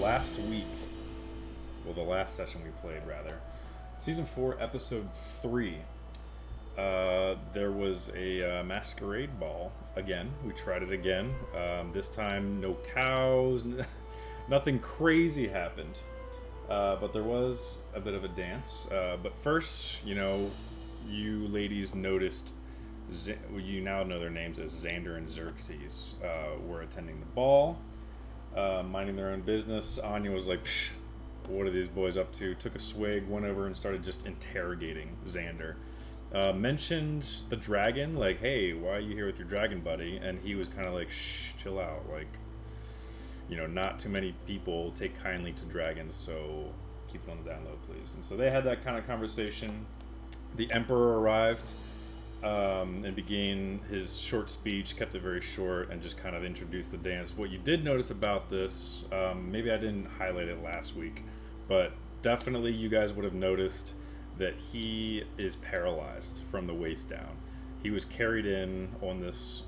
last week, well, the last session we played, rather, Season 4, Episode 3, there was a masquerade ball again. We tried it again. This time, no cows, nothing crazy happened. But there was a bit of a dance. But first, you ladies noticed, you now know their names as Xander and Xerxes, were attending the ball, minding their own business. Anya was like, psh, what are these boys up to? Took a swig, went over and started just interrogating Xander. Mentioned the dragon, like, hey, why are you here with your dragon buddy? And he was kind of like, shh, chill out, like, not too many people take kindly to dragons, so keep it on the down low, please. And so they had that kind of conversation. The Emperor arrived and began his short speech, kept it very short, and just kind of introduced the dance. What you did notice about this, maybe I didn't highlight it last week, but definitely you guys would have noticed that he is paralyzed from the waist down. He was carried in on this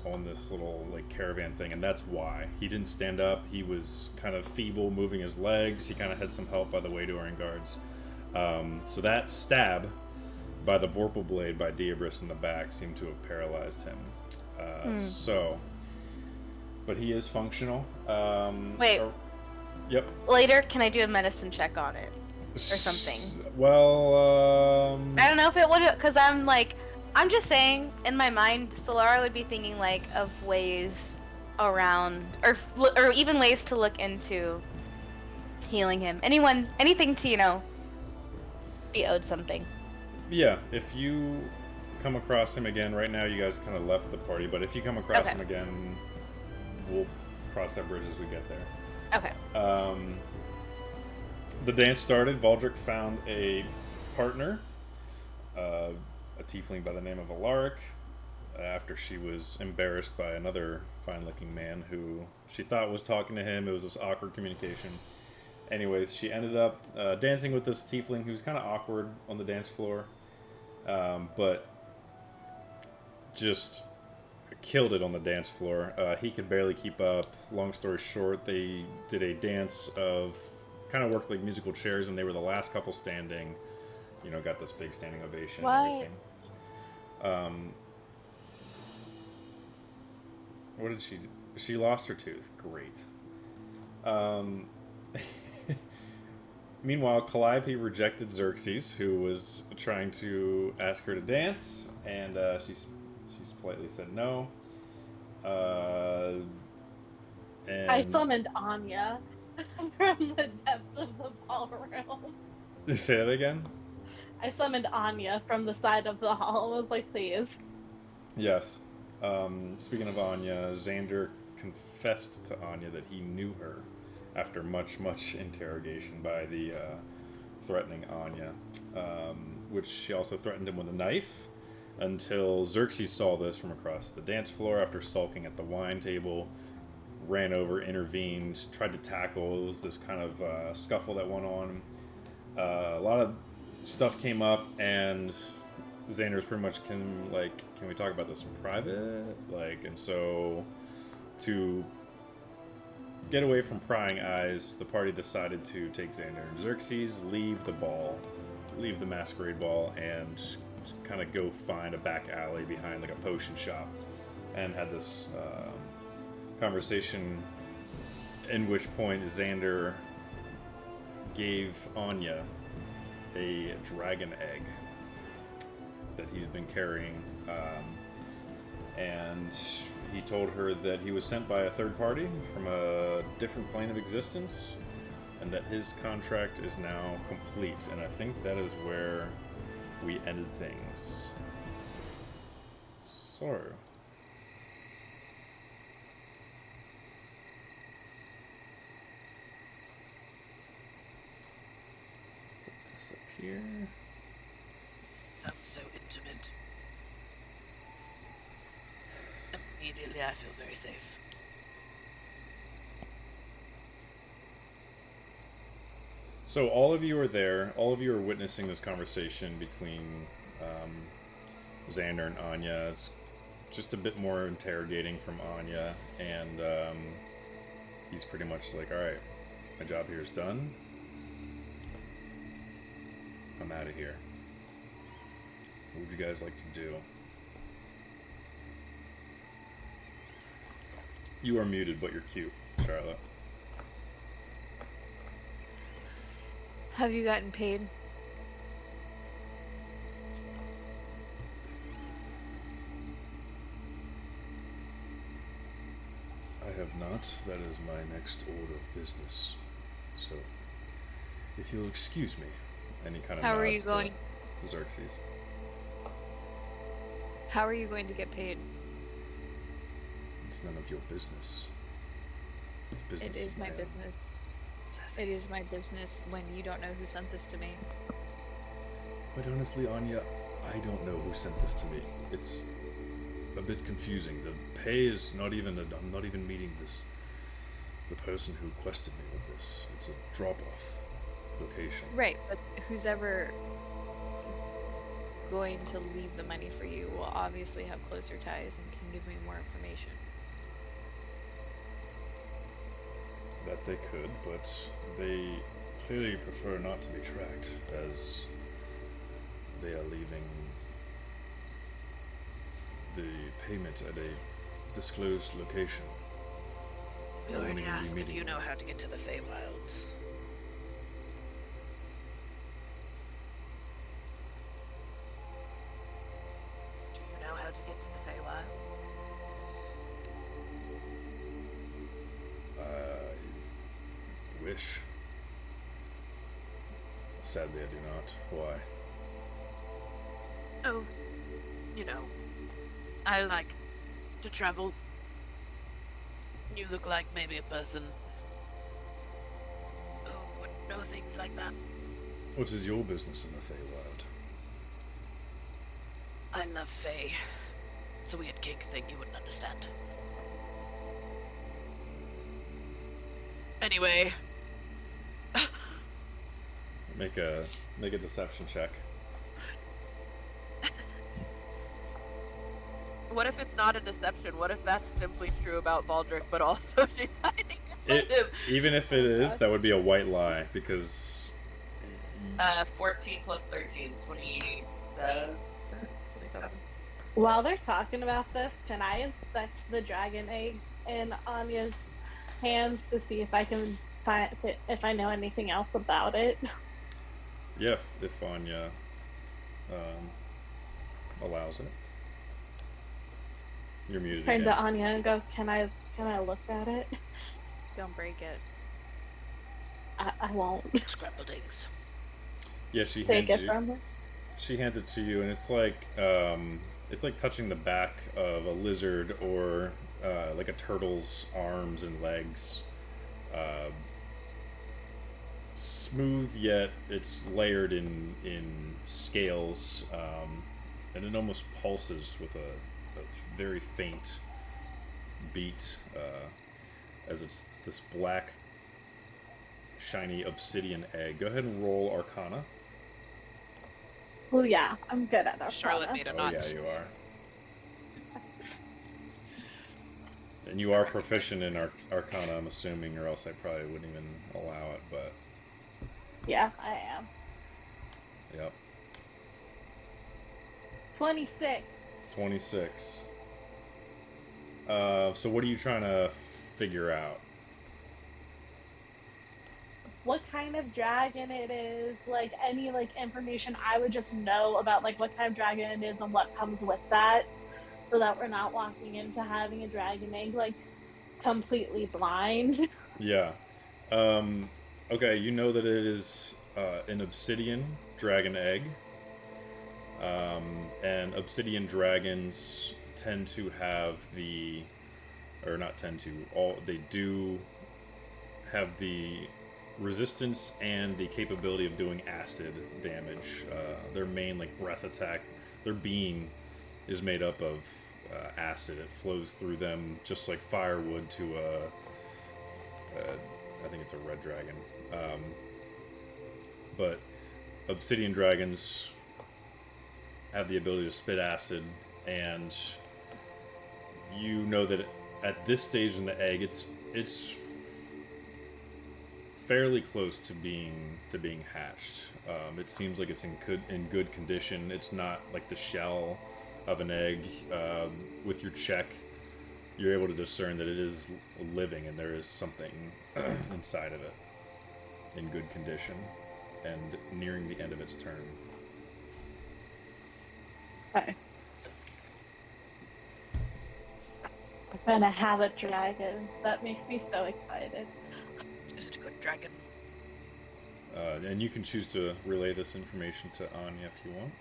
little like caravan thing, and that's why he didn't stand up. He was kind of feeble, moving his legs. He kind of had some help by the Waydora guards. So that stab by the Vorpal blade by Diabris in the back seemed to have paralyzed him. But he is functional. Wait. Yep. Later, can I do a medicine check on it or something? Well, I don't know if it would, because I'm just saying, in my mind, Solara would be thinking of ways around, or even ways to look into healing him. Anything to be owed something. Yeah, if you come across him again, right now you guys kind of left the party, but if you come across him again, we'll cross that bridge as we get there. Okay. The dance started. Valdric found a partner, a tiefling by the name of Alaric, after she was embarrassed by another fine-looking man who she thought was talking to him. It was this awkward communication. Anyways, she ended up dancing with this tiefling who was kind of awkward on the dance floor, but just killed it on the dance floor. He could barely keep up. Long story short, they did a dance of kind of worked like musical chairs, and they were the last couple standing. Got this big standing ovation and everything. What did she do? She lost her tooth. Great. Meanwhile, Calliope rejected Xerxes, who was trying to ask her to dance, and she politely said no. And I summoned Anya from the depths of the ballroom. Say that again? I summoned Anya from the side of the hall and was like, please. Yes. Speaking of Anya, Xander confessed to Anya that he knew her after much interrogation by the threatening Anya, which she also threatened him with a knife until Xerxes saw this from across the dance floor after sulking at the wine table, ran over, intervened, tried to tackle. It was this kind of scuffle that went on. A lot of stuff came up, and Xander's pretty much can we talk about this in private? And so to get away from prying eyes, the party decided to take Xander and Xerxes, leave the masquerade ball, and kind of go find a back alley behind a potion shop, and had this conversation, in which point Xander gave Anya a dragon egg that he's been carrying, and he told her that he was sent by a third party from a different plane of existence, and that his contract is now complete. And I think that is where we ended things. So put this up here. That's so intimate. Immediately I feel very safe. So all of you are there. All of you are witnessing this conversation between Xander and Anya. It's just a bit more interrogating from Anya, and he's pretty much like, all right, My job here is done. I'm out of here. What would you guys like to do? You are muted, but you're cute, Charlotte. Have you gotten paid? I have not. That is my next order of business. So, if you'll excuse me, any kind of How are nods you going? to Xerxes. How are you going to get paid? It's none of your business. It's business. It is of my own. business. It is my business when you don't know who sent this to me. Quite honestly, Anya, I don't know who sent this to me. It's a bit confusing. The pay is not even. I'm not even meeting the person who quested me with this. It's a drop-off location. Right, but who's ever going to leave the money for you will obviously have closer ties and can give me more information. That they could, but they clearly prefer not to be tracked, as they are leaving the payment at a disclosed location. We We're only already gonna be asked if meeting you know them. how to get to the Feywilds. Do you know how to get to the Feywilds? I wish. Sadly, I do not. Why? Oh, you know, I like to travel. You look like maybe a person who would know things like that. What is your business in the Feywild? I love Fey. It's a weird kink thing you wouldn't understand. Anyway. Make a deception check. What if it's not a deception? What if that's simply true about Baldric, but also she's hiding it from him? Even if it is, that would be a white lie, because 14 plus 13, 27. 27. While they're talking about this, can I inspect the dragon egg in Anya's hands to see if I can find if I know anything else about it? yeah, if Anya allows it. You're muted Turn to again. Anya and go, Can I look at it? Don't break it. I won't. Scrambled eggs. Yeah, she Take hands it you. from her. She hands it to you, and it's like touching the back of a lizard or like a turtle's arms and legs. Smooth, yet it's layered in scales, and it almost pulses with a very faint beat as it's this black, shiny obsidian egg. Go ahead and roll Arcana. Oh yeah, I'm good at that. Charlotte made a Oh knot. yeah, you are. And you are proficient in Arcana, I'm assuming, or else I probably wouldn't even allow it, but... Yeah, I am. Yep. 26. 26. So what are you trying to figure out? What kind of dragon it is, like any like information I would just know about like what kind of dragon it is and what comes with that, so that we're not walking into having a dragon egg like completely blind. Yeah. Okay, you know that it is an obsidian dragon egg. And obsidian dragons tend to have they do have the resistance and the capability of doing acid damage. Their main like breath attack, their being is made up of acid. It flows through them just like firewood to I think it's a red dragon. But obsidian dragons have the ability to spit acid, and you know that at this stage in the egg, it's fairly close to being hatched. It seems like it's in good condition. It's not like the shell of an egg. With your check, you're able to discern that it is living and there is something inside of it in good condition and nearing the end of its term. Okay. I'm gonna have a dragon. That makes me so excited. Just a good dragon. And you can choose to relay this information to Anya if you want.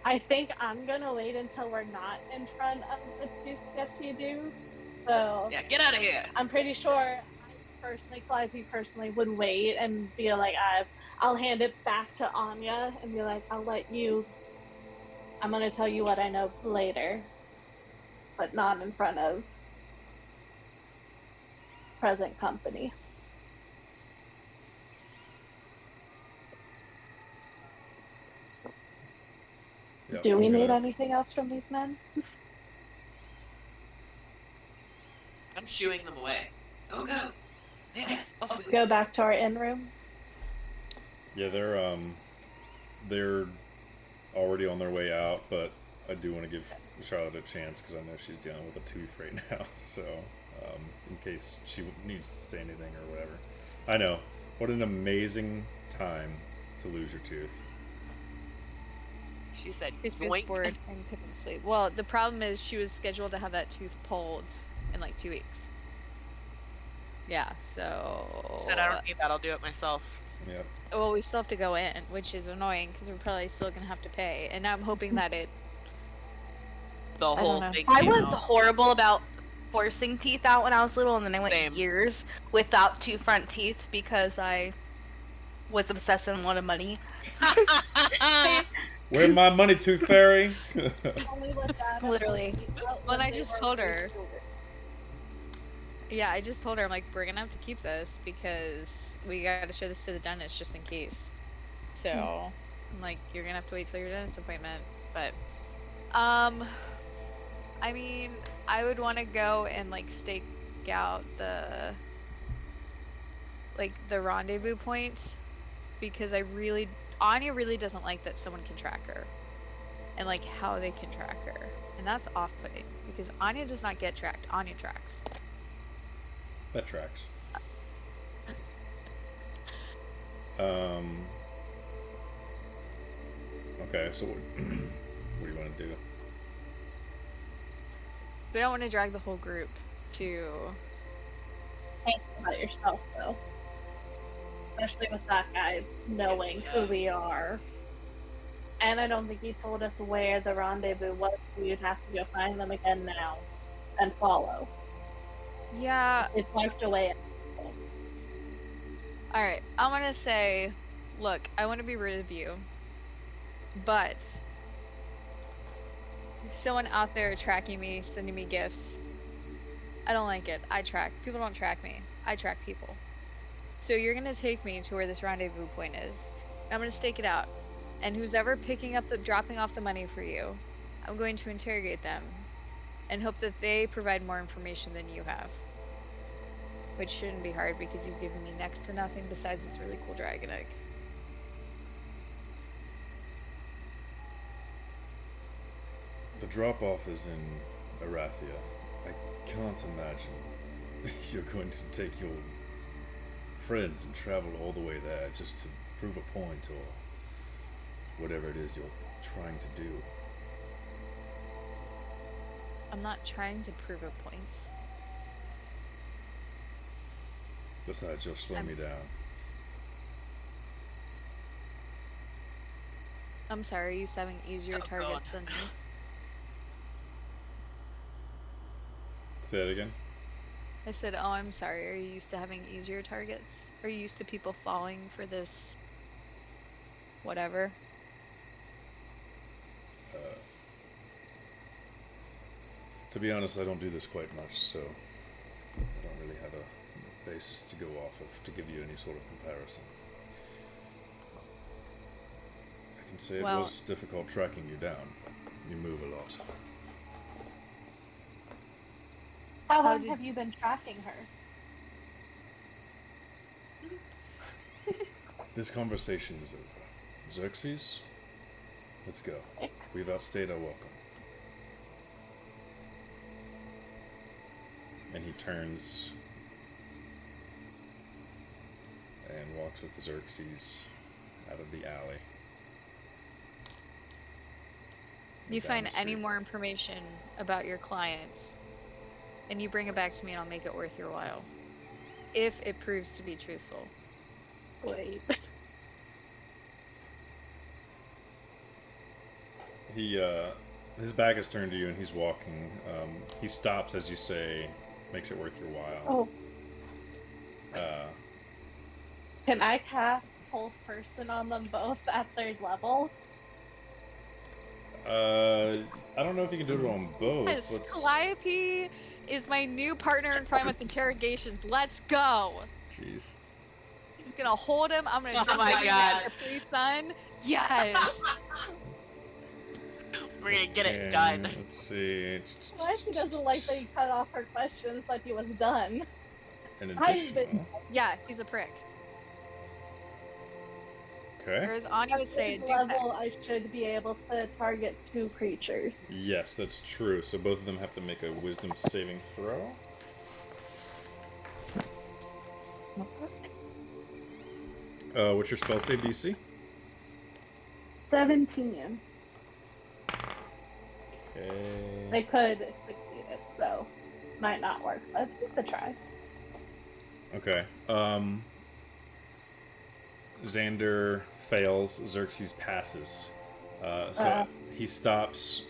I think I'm gonna wait until we're not in front of the two steps you do. So Yeah, get out of here. I'm pretty sure Calliope personally would wait and be like, I'll hand it back to Anya and be like, I'm gonna tell you what I know later, but not in front of present company. Yep, Do we I'm need gonna- anything else from these men? I'm shooing them away. Go, go. Yes, off we Go back to our inn rooms. Yeah, they're already on their way out, but I do want to give Charlotte a chance because I know she's dealing with a tooth right now. So, in case she needs to say anything or whatever. I know. What an amazing time to lose your tooth. She said, She was yoink. bored and couldn't sleep. Well, the problem is she was scheduled to have that tooth pulled in like 2 weeks. Yeah, so... Said I don't need that, I'll do it myself. Yep. Well, we still have to go in, which is annoying because we're probably still going to have to pay. And now I'm hoping that it... The whole know. thing I came was out. horrible about forcing teeth out when I was little, and then I went Same. years without two front teeth because I was obsessed and wanted money. Where's my money, Tooth Fairy? Only with that. Literally. Well, I just told her. Yeah, I just told her, I'm like, we're going to have to keep this because we got to show this to the dentist just in case. So, I'm like, you're going to have to wait till your dentist appointment. But, I mean, I would want to go and, like, stake out the rendezvous point because Anya really doesn't like that someone can track her and, like, how they can track her. And that's off-putting because Anya does not get tracked. Anya tracks. That tracks. Okay, so what do you want to do? We don't want to drag the whole group to... Think about yourself, though. Especially with that guy knowing who we are. And I don't think he told us where the rendezvous was, so we'd have to go find them again now and follow. Yeah, It's wiped away. alright. I want to say, look, I want to be rid of you. But... someone out there tracking me, sending me gifts. I don't like it. I track. People don't track me. I track people. So you're going to take me to where this rendezvous point is. And I'm going to stake it out. And who's ever dropping off the money for you, I'm going to interrogate them and hope that they provide more information than you have. Which shouldn't be hard because you've given me next to nothing besides this really cool dragon egg. The drop-off is in Arathia. I can't imagine you're going to take your friends and travel all the way there just to prove a point or whatever it is you're trying to do. I'm not trying to prove a point. Besides, you'll slow me down. I'm sorry, are you having easier Oh, targets God. than these? Say it again? I said, oh, I'm sorry, are you used to having easier targets? Are you used to people falling for this... whatever? To be honest, I don't do this quite much, so I don't really have a basis to go off of to give you any sort of comparison. I can say Well- it was difficult tracking you down. You move a lot. How How long did- have you been tracking her? This conversation is over. Xerxes, let's go. We've outstayed our welcome. And he turns and walks with Xerxes out of the alley. You Down find the any street. more information about your clients, and you bring it back to me, and I'll make it worth your while. If it proves to be truthful. Wait. He, his back is turned to you and he's walking. He stops as you say, makes it worth your while. Oh, can I cast Whole Person on them both at 3rd level? I don't know if you can do it on both. Yes, Let's- Calliope is my new partner in crime with interrogations. Let's go! Jeez. I'm gonna hold him. I'm gonna Oh drink my him God. Capri Sun. Yes! We're gonna get it Okay, done. Let's see. Why she doesn't like that you cut off her questions like he was done. An I've been- additional. Yeah, he's a prick. Or Okay. as Anya would At say, 3rd do level, I should be able to target 2 creatures. Yes, that's true. So both of them have to make a wisdom saving throw. What's your spell save DC? 17. Okay. They could succeed it, so might not work. Let's give it a try. Okay. Xander fails. Xerxes passes. So he stops,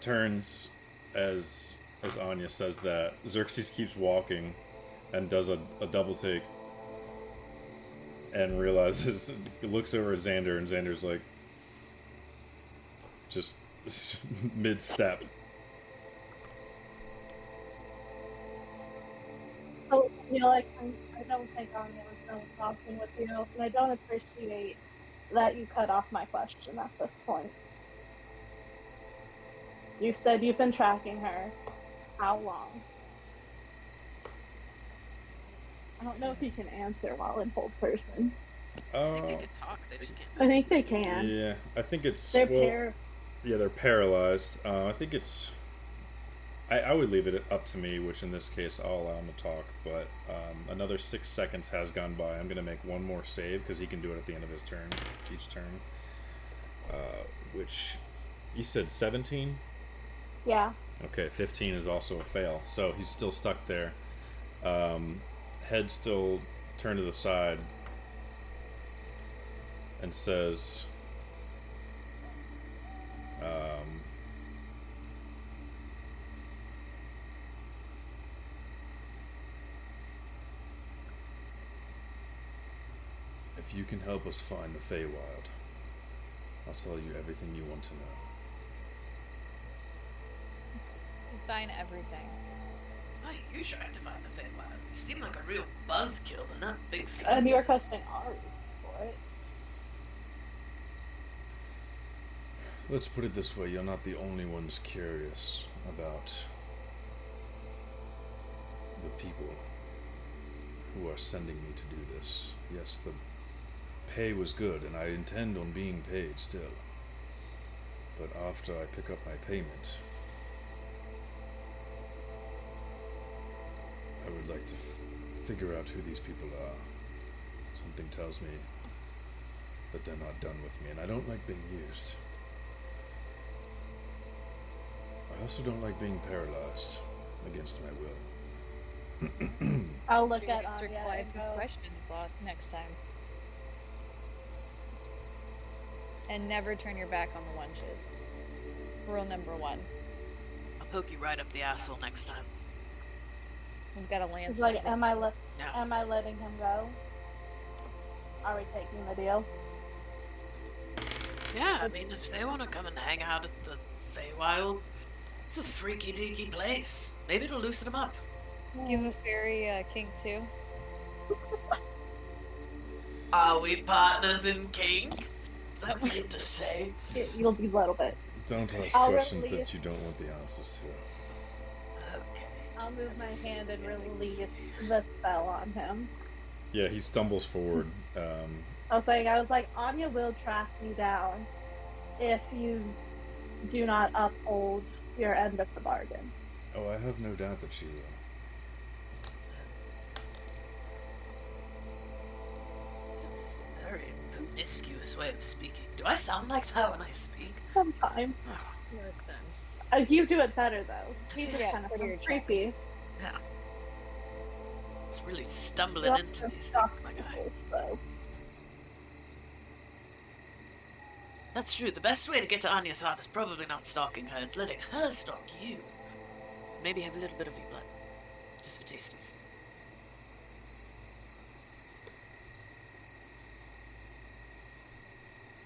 turns as Anya says that. Xerxes keeps walking and does a double take and realizes, looks over at Xander, and Xander's like, just mid-step. So, you know, like, I don't think Anya was done talking with you, and I don't appreciate that you cut off my question at this point. You said you've been tracking her. How long? I don't know if you can answer while in hold person. I think they can talk, they just can't. I think they can. Yeah, I think it's... They're well, yeah, they're paralyzed. I think it's... I would leave it up to me, which in this case I'll allow him to talk, but another 6 seconds has gone by. I'm going to make one more save, because he can do it at the end of his turn, each turn. Which, you said 17? Yeah. Okay, 15 is also a fail, so he's still stuck there. Head still turned to the side, and says... if you can help us find the Feywild, I'll tell you everything you want to know. find everything. Why are you trying to find the Feywild? You seem like a real buzzkill and not a big fan. And you're questioning Ari for it. Let's put it this way, you're not the only ones curious about the people who are sending me to do this. Yes, the pay was good, and I intend on being paid still. But after I pick up my payment, I would like to figure out who these people are. Something tells me that they're not done with me, and I don't like being used. I also don't like being paralyzed against my will. I'll look Do at answer Anya and Calliope's go, questions next time. And never turn your back on the wenches. Rule number 1. I'll poke you right up the asshole next time. We've got a lance. he's like, am I No. letting him go? Are we taking the deal? Yeah, I mean, if they want to come and hang out at the Feywild, it's a freaky deaky place. Maybe it'll loosen them up. Do you have a fairy kink too? Are we partners in kink? Is that weird to say? You'll be a little bit. Don't ask I'll questions release- that you don't want the answers to. Okay. I'll move my hand and release the spell on him. Yeah, he stumbles forward. I was like, Anya will track me down if you do not uphold your end of the bargain. Oh, I have no doubt that she will. It's a very promiscuous way of speaking. Do I sound like that when I speak? Sometimes. Oh, Most times. You do it better though. He just Yeah, kind of pretty sounds attractive. creepy. yeah. It's really stumbling You into also these stalk things, my guy. people, so. That's true. The best way to get to Anya's heart is probably not stalking her, it's letting her stalk you. Maybe have a little bit of your blood. Just for tasties.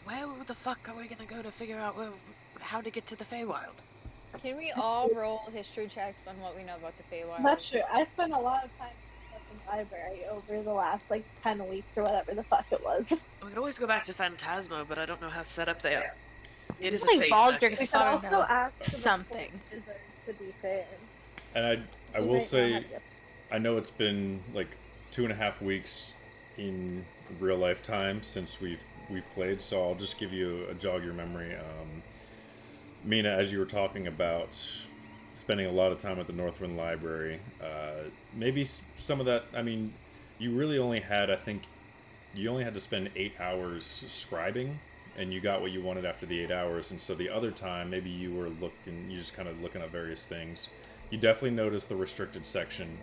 Where the fuck are we gonna go to figure out how to get to the Feywild? Can we all roll history checks on what we know about the Feywild? That's true. I spent a lot of time in the library over the last 10 weeks or whatever the fuck it was. We could always go back to Phantasmo, but I don't know how set up they are. It is a I think face Baldric second. We could Sorry, also no. ask the Something. wizard, to be fair. And I He will might not say, have yet. I know it's been like 2.5 weeks in real life time since we've played, so I'll just give you a jog your memory. Mina, as you were talking about spending a lot of time at the Northwynd Library, maybe some of that. I mean, you really only had, I think, you only had to spend 8 hours scribing, and you got what you wanted after the 8 hours. And so the other time, maybe you were you just kind of looking at various things. You definitely noticed the restricted section.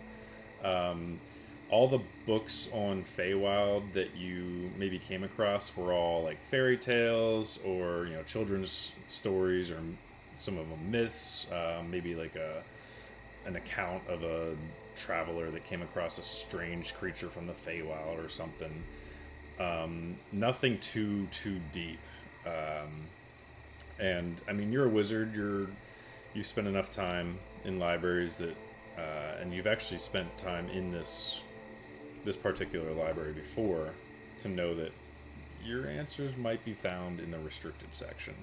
All the books on Feywild that you maybe came across were all like fairy tales or children's stories, or some of them myths. Maybe like an account of a traveler that came across a strange creature from the Feywild or something. Nothing too deep. And I mean, you're a wizard. You spend enough time in libraries that, and you've actually spent time in this particular library before to know that your answers might be found in the restricted section.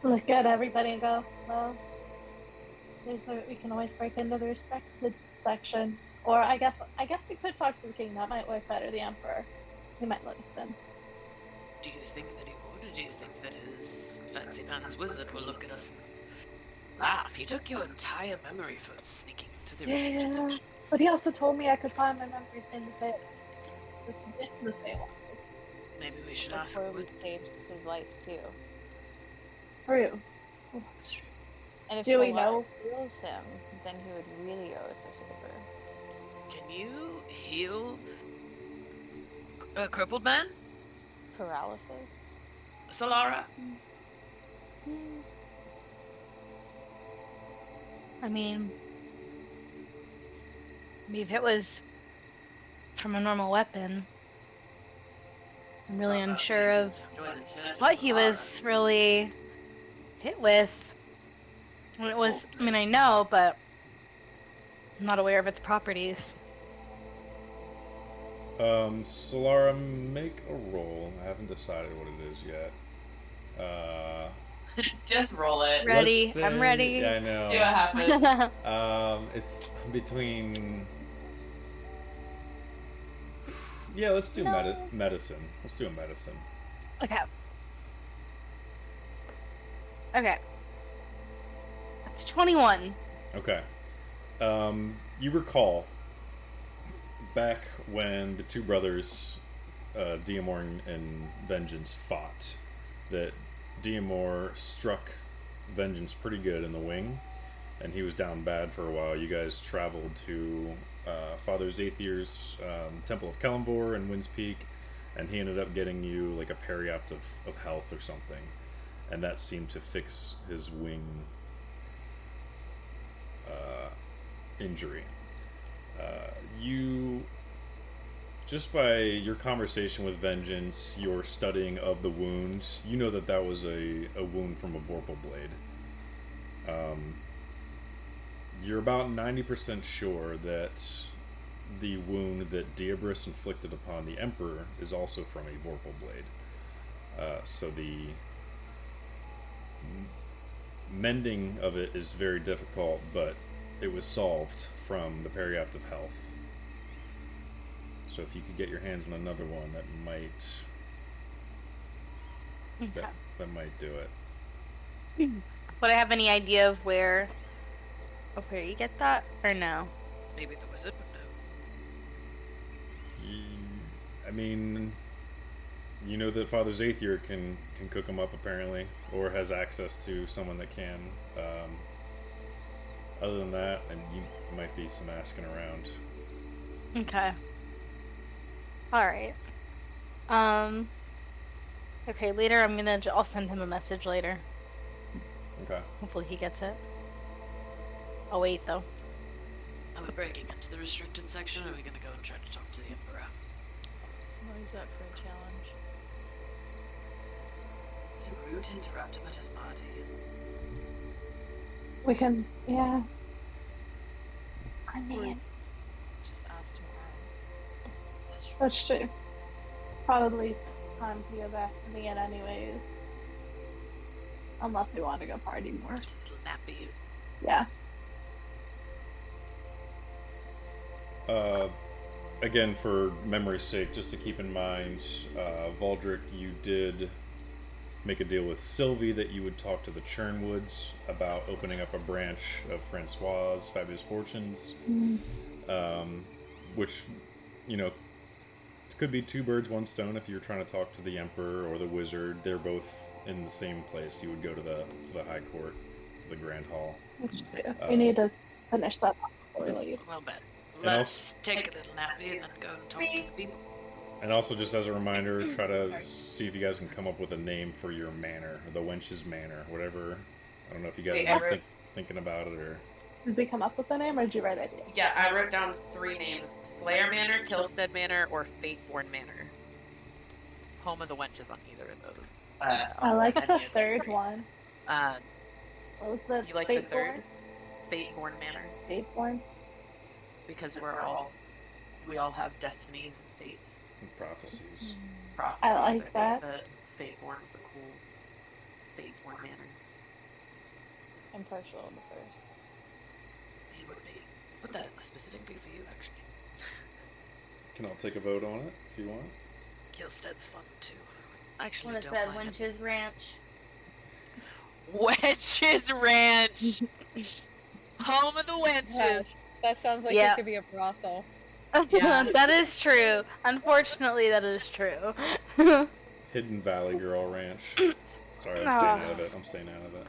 Look at everybody and go, well, we can always break into the restricted section. Or I guess we could talk to the king. That might work better. The emperor, he might let us in. Do you think that he would, or do you think that his fancy pants wizard will look at us and laugh? He took your entire memory for sneaking into the restricted Yeah, section. but he also told me I could find my memories in the Feywild. Maybe we should That's ask where him. we saved his life too. True. That's true. And if Do we Solara know? heals him, then he would really owe us a favor. Can you heal a crippled man, Paralysis? Solara? I mean, if it was from a normal weapon, I'm really unsure of what he was really hit with. When it was, I mean, I know, but I'm not aware of its properties. Solara, make a roll. I haven't decided what it is yet. Just roll it. Ready? let's I'm say- ready. Yeah, I See what know. happens. It's between. Yeah, let's do No. medicine. Let's do a medicine. Okay. Okay. That's 21. Okay. You recall back when the two brothers, Diamor and Vengeance, fought, that Diamor struck Vengeance pretty good in the wing, and he was down bad for a while. You guys traveled to Father Zathir's Temple of Kellamvor in Winds Peak, and he ended up getting you like a periapt of health or something, and that seemed to fix his wing injury. You, just by your conversation with Vengeance, your studying of the wounds, you know that was a wound from a Vorpal blade. You're about 90% sure that the wound that Diabris inflicted upon the Emperor is also from a Vorpal blade. So the mending of it is very difficult, but it was solved from the Periapt of Health. So if you could get your hands on another one, that might that might do it. Would I have any idea of where you get that, or no? Maybe the wizard would know. I mean, you know that Father Zathier can cook them up apparently, or has access to someone that can. Other than that, and you might be some asking around. Okay. Alright. Okay, later I'll send him a message later. Okay. Hopefully he gets it. I'll wait though. Are we breaking into the restricted section, or are we gonna go and try to talk to the Emperor? I'm always up for a challenge. Is it rude to interrupt him at his party? We can, yeah. I mean, Just ask tomorrow. That's true. that's true. Probably time to go back to the inn anyways. Unless we want to go party more. It's a little nappy. Yeah. Again, for memory's sake, just to keep in mind, Valdrick, you did make a deal with Sylvie that you would talk to the Churnwoods about opening up a branch of Francois' Fabulous Fortunes, which, you know, it could be two birds, one stone. If you're trying to talk to the Emperor or the Wizard, they're both in the same place. You would go to the High Court, the Grand Hall. That's true. We need to finish that up before we leave. Well, Ben. And Let's take a little nappy and then go and talk to the people. And also, just as a reminder, try to see if you guys can come up with a name for your manor, the Wenches Manor, whatever. I don't know if you guys are thinking about it or. Did we come up with a name, or did you write it? Yeah, I wrote down 3 names: Slayer Manor, Kilstead Manor, or Fateborn Manor. Home of the Wenches on either of those. I like any the of those third 3. one. What was the You like the third? Fateborn Manor, Fateborn? because we all have destinies and fates. Prophecies. Prophecies. I like think that. Fateborn was a cool Fateborn Manor. I'm partial on the first. He would be. Put that specifically for you, actually. Can all take a vote on it if you want? Kilstead's fun too. I actually When it don't said mind. Wenches Ranch. Wenches Ranch! Home of the Wenches! Yeah, that sounds like Yeah. it could be a brothel. Yeah. That is true. Unfortunately, that is true. Hidden Valley Girl Ranch. Sorry, I'm Aw. staying out of it. I'm staying out of it.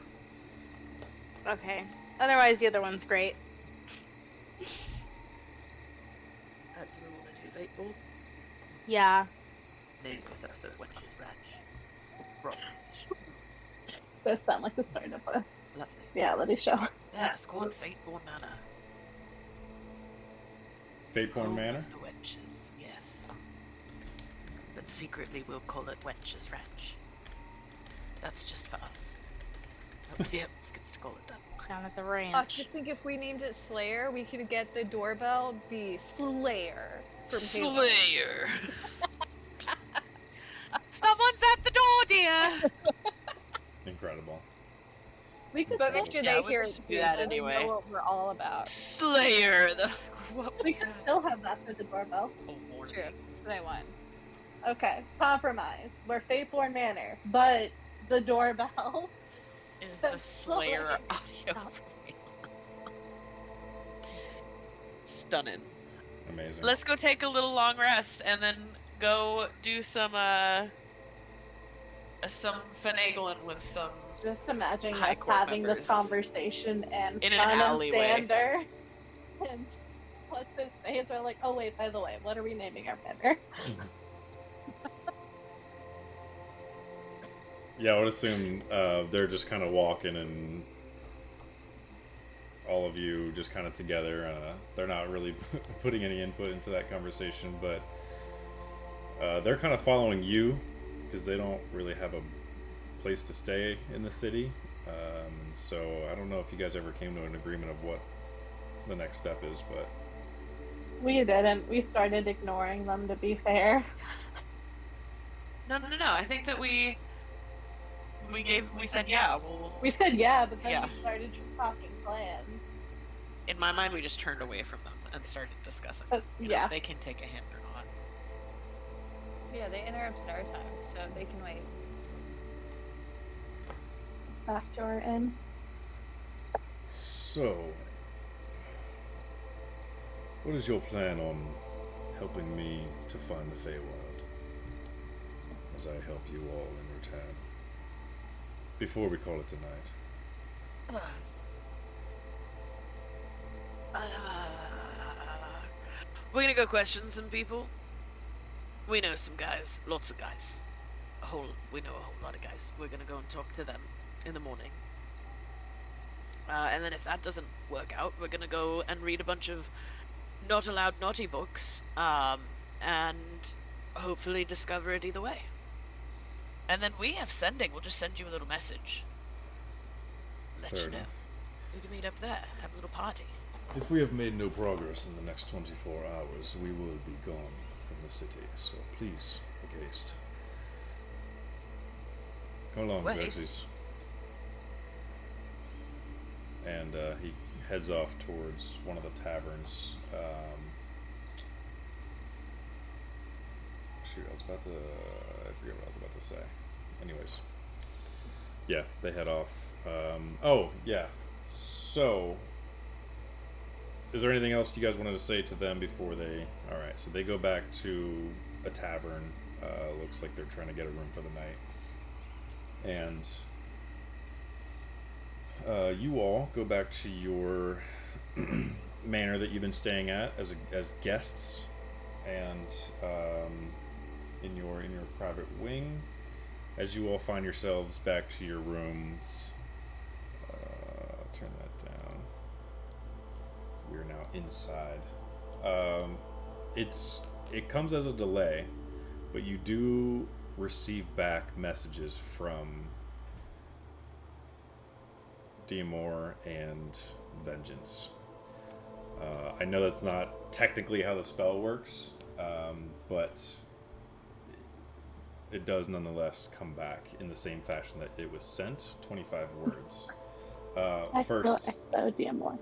Okay. Otherwise, the other one's great. Do we want to do Fateborn? Yeah. Name this episode Wenches Ranch. Right. Does sound like the start of a Lovely. reality show. Yeah, it's called Fateborn Manor. Fateborn Home Manor? of the Wenches, yes. But secretly we'll call it Wenches Ranch. That's just for us. Nobody else gets to call it that. Down at the ranch. Just think if we named it Slayer, we could get the doorbell be Slayer from Halo. Slayer! Someone's at the door, dear! Incredible. We could But still, make sure Yeah, they we hear could it do too, that so anyway. they know what we're all about. Slayer! we could still have that for the doorbell. Oh, morning. True, that's what I want. Okay, compromise. We're Fateborn Manor, but the doorbell. Is The the Slayer Slayer. audio from me? Stunning. Amazing. Let's go take a little long rest and then go do some finagling with some. Just imagine High us court having members. this conversation and In an Sun and alleyway. Xander and what's his face are like, oh wait, by the way, what are we naming our manor? Yeah, I would assume they're just kind of walking and all of you just kind of together. They're not really putting any input into that conversation, but they're kind of following you because they don't really have a place to stay in the city. So I don't know if you guys ever came to an agreement of what the next step is, but We didn't. We started ignoring them, to be fair. No. I think that we said yeah. We said yeah, but then Yeah. we started talking plans. In my mind, we just turned away from them and started discussing. You know, Yeah. they can take a hint or not. Yeah, they interrupted our time, so they can wait. Backdoor in. So, what is your plan on helping me to find the Feywild, as I help you all in return, before we call it a night? We're gonna go question some people. We know some guys, lots of guys. We know a whole lot of guys. We're gonna go and talk to them in the morning. And then if that doesn't work out, we're gonna go and read a bunch of not allowed naughty books, and hopefully discover it either way. And then we have sending. We'll just send you a little message. Let Fair you know. enough. We can meet up there, have a little party. If we have made no progress in the next 24 hours, we will be gone from the city, so please, make haste. Come along, What Xerxes. haste? And he heads off towards one of the taverns. Shoot, I forget what I was about to say. Anyways. Yeah, they head off. Oh, yeah. So, is there anything else you guys wanted to say to them before they... Alright, so they go back to a tavern. Looks like they're trying to get a room for the night. And you all go back to your manor that you've been staying at as guests, and in your private wing. As you all find yourselves back to your rooms, turn that down. So we are now inside. It comes as a delay, but you do receive back messages from Diamor and Vengeance. I know that's not technically how the spell works, but it does nonetheless come back in the same fashion that it was sent. 25 words. First. Diamor.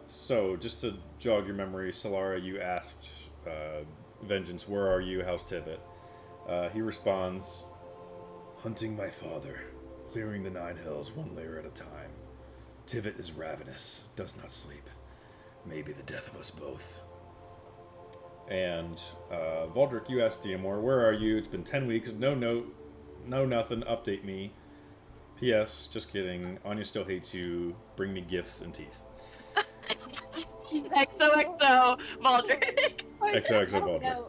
So, just to jog your memory, Solara, you asked Vengeance, where are you? How's Tivit? He responds, hunting my father, clearing the 9 hells one layer at a time. Tivit is ravenous, does not sleep. Maybe the death of us both. And Valdrick, you asked Diamor, where are you? It's been 10 weeks, no note, no nothing, update me. P.S. Just kidding, Anya still hates you, bring me gifts and teeth. XOXO, Valdrick. XOXO Valdrick. No,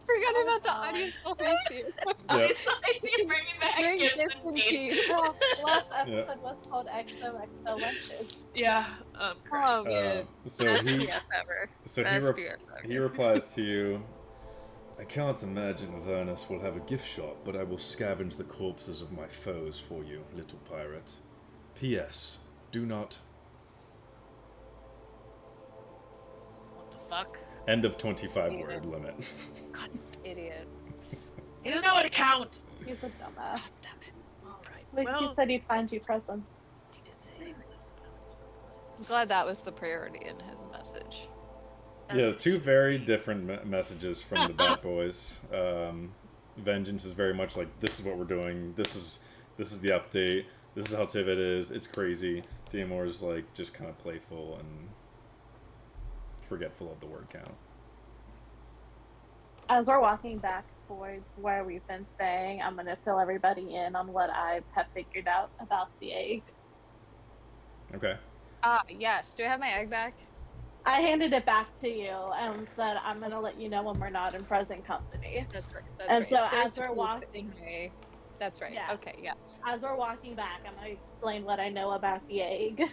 Forgot about the audio still hates you. Yep. Bring me back Bring gifts gifts and and tea. tea. well, last episode was called XOXO Wenches. Yeah. Oh man. So Best he, PS ever. so Best he, PS ever. he replies to you, I can't imagine Avernus will have a gift shop, but I will scavenge the corpses of my foes for you, little pirate. P.S. Do not... What the fuck? End of 25 word limit. Idiot. He doesn't know how to count. He's a dumbass. Damn it. All right. At least well, he said he'd find you presents. he did say this. I'm glad that was the priority in his message. Yeah, two very different messages from the Bat Boys. Vengeance is very much like, this is what we're doing, this is the update, this is how Tivit is, it's crazy. Diamor is like just kind of playful and forgetful of the word count. As we're walking back towards where we've been staying, I'm going to fill everybody in on what I have figured out about the egg. Okay. Yes. Do I have my egg back? I handed it back to you and said, I'm going to let you know when we're not in present company. That's right. And right. so There's as we're a proof walking- in me. That's right. Yeah. Okay. Yes. As we're walking back, I'm going to explain what I know about the egg.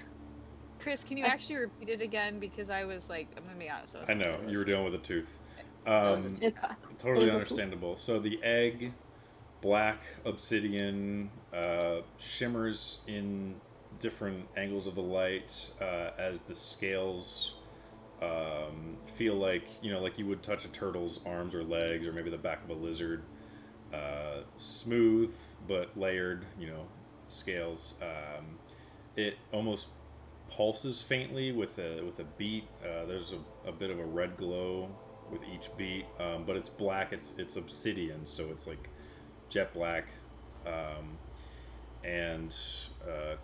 Chris, can you actually repeat it again? Because I was like, I'm gonna be honest. I know, you were dealing with a tooth. It's fine. Totally understandable. So the egg, black obsidian, shimmers in different angles of the light as the scales feel like, like you would touch a turtle's arms or legs or maybe the back of a lizard. Smooth but layered, scales. It almost pulses faintly with a beat. There's a bit of a red glow with each beat, but it's black. It's obsidian, so it's like jet black. And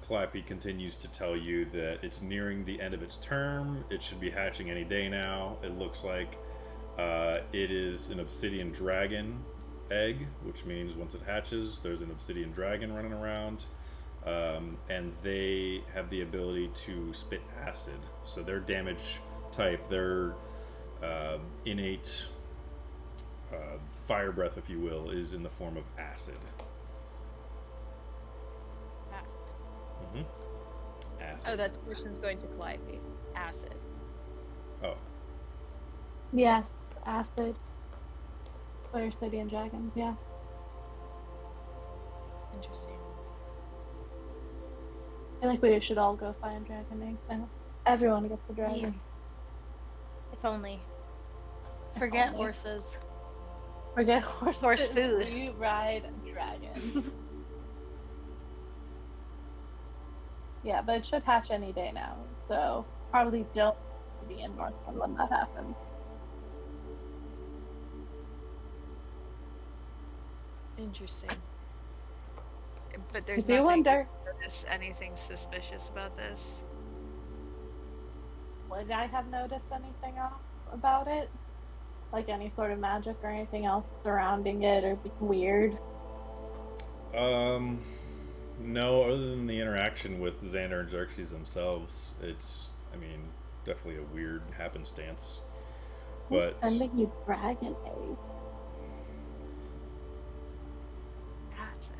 Clappy continues to tell you that it's nearing the end of its term. It should be hatching any day now. It looks like it is an obsidian dragon egg, which means once it hatches, there's an obsidian dragon running around. And they have the ability to spit acid. So their damage type, their innate fire breath, if you will, is in the form of acid. Acid. Acid. Oh, that question's going to Calliope. Acid. Oh. Yes, acid. Fire City and Dragons, yeah. Interesting. I think we should all go find dragon eggs. And everyone gets a dragon. Yeah. If only. Forget only. horses. Forget horses. Horse food. We ride dragons. Yeah, but it should hatch any day now. So probably don't be in Northwynd when that happens. Interesting. But there's If you nothing wonder, anything suspicious about this. would I have noticed anything else about it? Like any sort of magic or anything else surrounding it or being weird? No, other than the interaction with Xander and Xerxes themselves, it's, I mean, definitely a weird happenstance. But Who's sending you dragon eggs? Acid.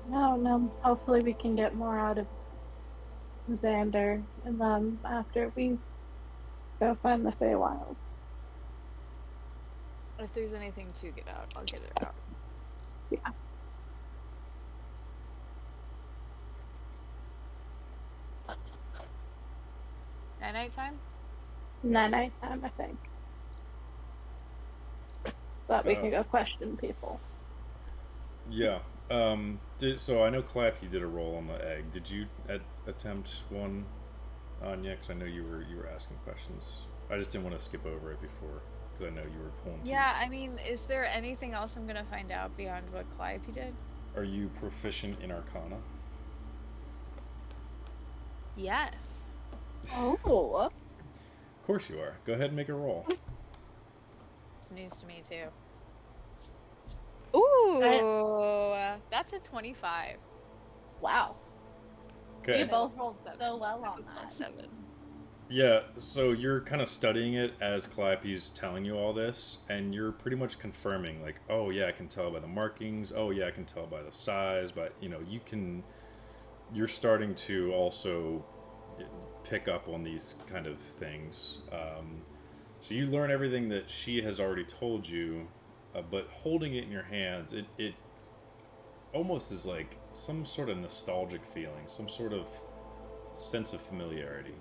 No. Hopefully we can get more out of Xander and them after we go find the Feywild. If there's anything to get out, I'll get it out. Yeah. At nighttime? Night time, I think. But we can go question people. yeah. So I know Clap, you did a roll on the egg. Did you attempt one, Anya? Because I know you were asking questions. I just didn't want to skip over it before because I know you were pulling teeth. Yeah, I mean, is there anything else I'm gonna find out beyond what Calliope did? Are you proficient in Arcana? Yes. Oh. Of course you are. Go ahead and make a roll. It's news to me too. Ooh, that's a 25. Wow. Okay. We both rolled Seven. so well That's on a that. plus 7. Yeah, so you're kind of studying it as Calliope's telling you all this, and you're pretty much confirming, like, oh yeah, I can tell by the markings, oh yeah, I can tell by the size, but, you know, you're starting to also pick up on these kind of things. So you learn everything that she has already told you, but holding it in your hands, it almost is like some sort of nostalgic feeling, some sort of sense of familiarity.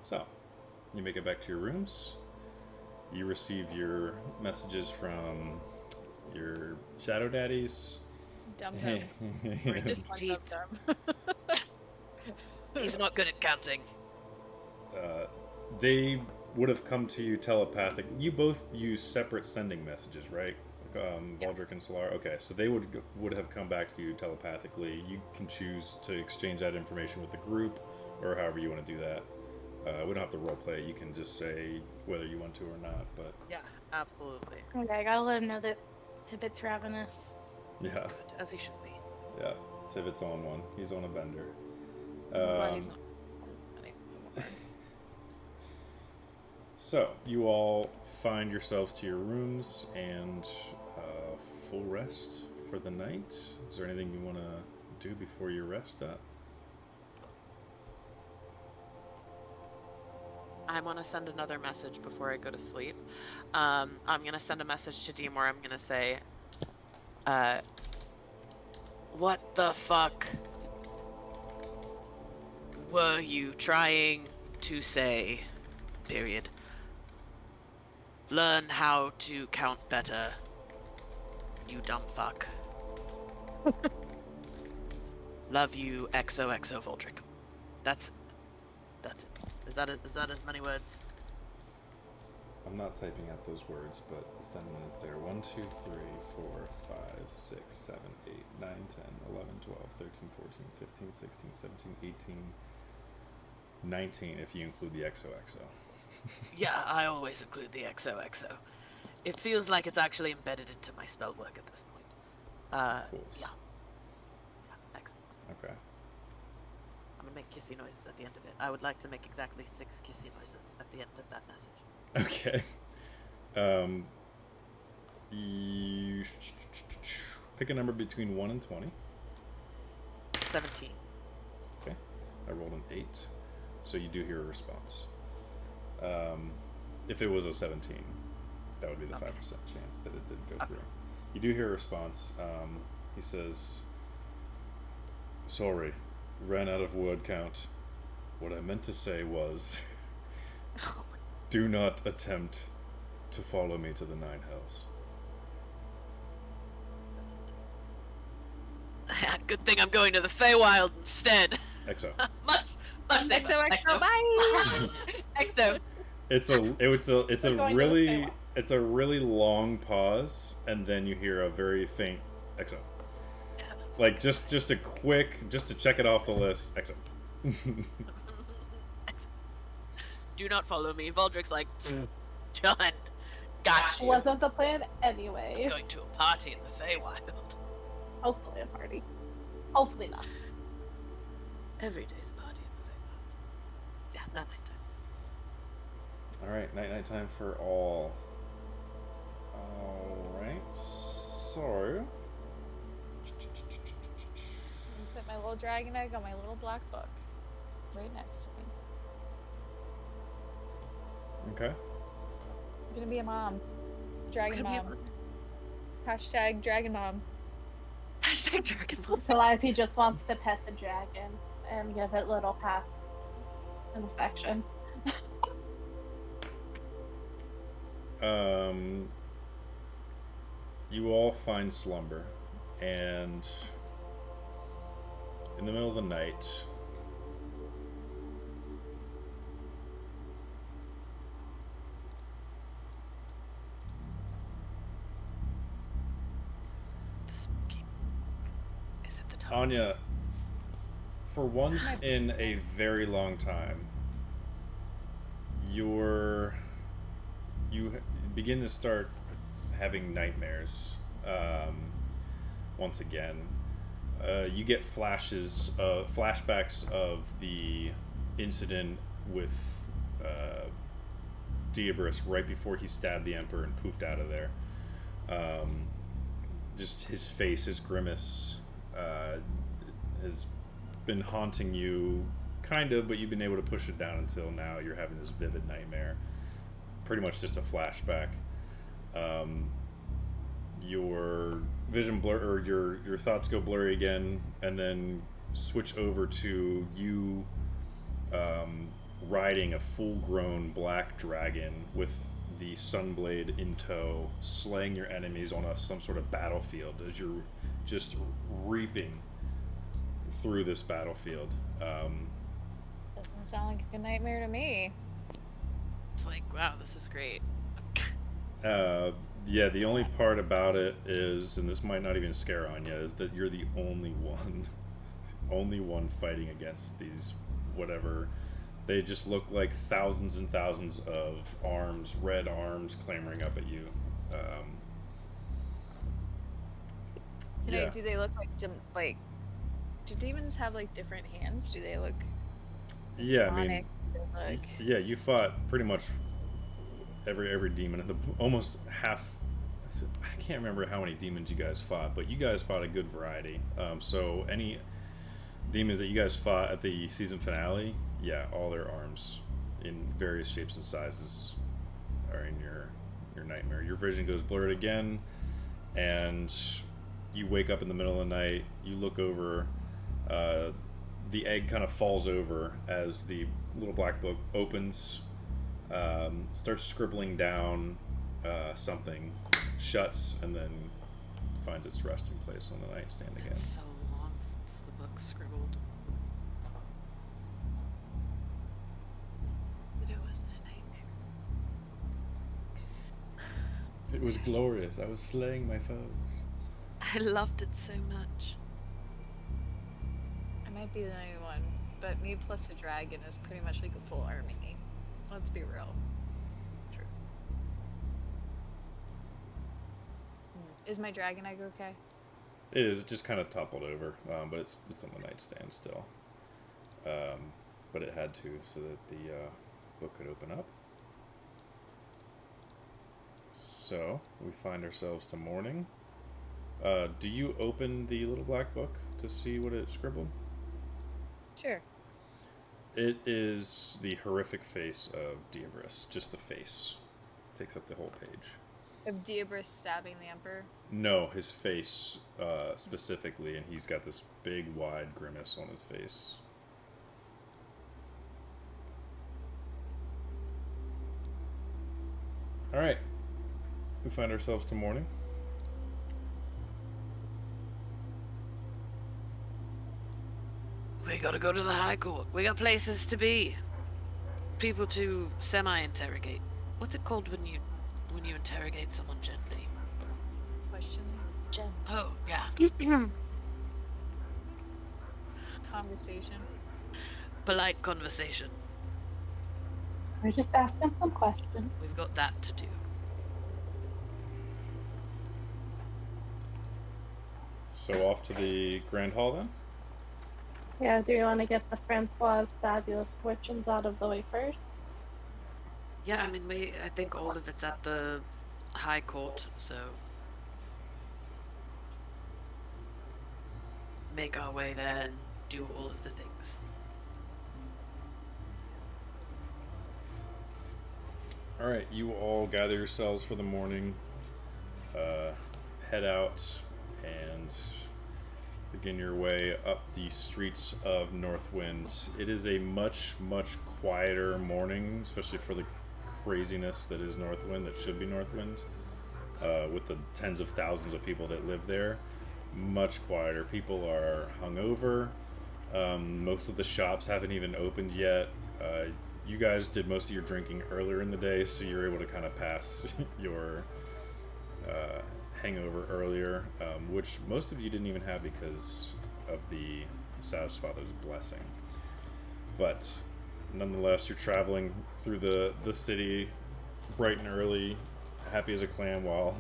So, you make it back to your rooms. You receive your messages from your shadow daddies. Dum-dums. Or just one Deep. dum-dum. He's not good at counting. They would have come to you telepathic. You both use separate sending messages, right? Baldric and Solar. Okay, so they would have come back to you telepathically. You can choose to exchange that information with the group, or however you want to do that. We don't have to roleplay it. You can just say whether you want to or not. But Yeah, absolutely. Okay, I gotta let him know that Tibbet's ravenous. yeah, Good, as he should be. yeah. Tivet's on one. He's on a bender. I'm glad he's not anymore. So you all find yourselves to your rooms and full rest for the night. Is there anything you want to do before you rest up? I want to send another message before I go to sleep. I'm going to send a message to Deem where I'm going to say, what the fuck were you trying to say? Period. Learn how to count better, you dumb fuck. Love you, XOXO Voldrick. That's it. Is that as many words? I'm not typing out those words, but the sentiment is there. 1, 2, 3, 4, 5, 6, 7, 8, 9, 10, 11, 12, 13, 14, 15, 16, 17, 18, 19, if you include the XOXO. Yeah, I always include the XOXO. It feels like it's actually embedded into my spell work at this point. Cool. Yeah. Excellent. Okay. I'm gonna make kissy noises at the end of it. I would like to make exactly 6 kissy noises at the end of that message. Okay. You pick a number between 1 and 20. 17. Okay. I rolled an 8, so you do hear a response. If it was a 17, that would be the 5% chance that it didn't go through. You do hear a response. He says, "Sorry, ran out of word count. What I meant to say was, do not attempt to follow me to the 9 hells." Good thing I'm going to the Feywild instead. XO. much safer. XOXO, bye! XO. It's a We're going to the really Feywild. it's a really long pause, and then you hear a very faint XO. Like just a quick, just to check it off the list. XO. Do not follow me. Voldrick's like, done. Got you. Wasn't the plan anyway. Going to a party in the Feywild. Hopefully a party. Hopefully not. Every day's a party in the Feywild. Yeah, not nighttime. Alright, night time for all. Alright, so... Put my little dragon egg on my little black book. Right next to me. Okay. I'm gonna be a mom. Dragon Gonna be a mom. Hashtag dragon mom. Hashtag dragon mom. Calliope just wants to pet the dragon and give it little pats and affection. You all find slumber, and in the middle of the night, The smoky. Is it the top? Anya, for once in a very long time, you begin to start having nightmares. Once again, you get flashbacks of the incident with Diabris right before he stabbed the Emperor and poofed out of there. Just his face, his grimace, has been haunting you, kind of, but you've been able to push it down until now. You're having this vivid nightmare. Pretty much just a flashback. Your vision blur, or your thoughts go blurry again, and then switch over to you riding a full-grown black dragon with the Sunblade in tow, slaying your enemies on some sort of battlefield as you're just reaping through this battlefield. Doesn't sound like a nightmare to me. It's like, wow, this is great. Yeah, the only part about it is, and this might not even scare Anya, is that you're the only one fighting against these whatever. They just look like thousands and thousands of arms, red arms, clamoring up at you. Yeah. Do they look like do demons have like different hands? Do they look Yeah, I mean, demonic? Like yeah, you fought pretty much every demon in the almost half. I can't remember how many demons you guys fought, but you guys fought a good variety. So any demons that you guys fought at the season finale, yeah, all their arms in various shapes and sizes are in your nightmare. Your vision goes blurred again, and you wake up in the middle of the night. You look over. The egg kind of falls over as the little black book opens. starts scribbling down something, shuts, and then finds its resting place on the nightstand again. It's so long since the book scribbled. But it wasn't a nightmare. It was glorious. I was slaying my foes. I loved it so much. I might be the only one, but me plus a dragon is pretty much like a full army. Let's be real. True. Is my dragon egg okay? It is. It just kind of toppled over, but it's on the nightstand still. But it had to so that the book could open up. So we find ourselves to morning. Do you open the little black book to see what it scribbled? Sure. It is the horrific face of Diabris. Just the face. Takes up the whole page. Of Diabris stabbing the Emperor? No, his face specifically, and he's got this big, wide grimace on his face. Alright. We find ourselves to morning. We gotta go to the High Court. We got places to be. People to semi-interrogate. What's it called when you interrogate someone gently? Question? Oh, yeah. Conversation? Polite conversation. We're just asking some questions. We've got that to do. So off to the Grand Hall then? Yeah, do you want to get the Francois' fabulous fortunes out of the way first? Yeah, I mean, I think all of it's at the High Court, so make our way there and do all of the things. Alright, you all gather yourselves for the morning, head out, and begin your way up the streets of Northwynd. It is a much, much quieter morning, especially for the craziness that is Northwynd, that should be Northwynd, with the tens of thousands of people that live there. Much quieter. People are hungover. Most of the shops haven't even opened yet. You guys did most of your drinking earlier in the day, so you're able to kind of pass your hangover earlier, which most of you didn't even have because of the Saz Father's blessing. But nonetheless, you're traveling through the city bright and early, happy as a clam, while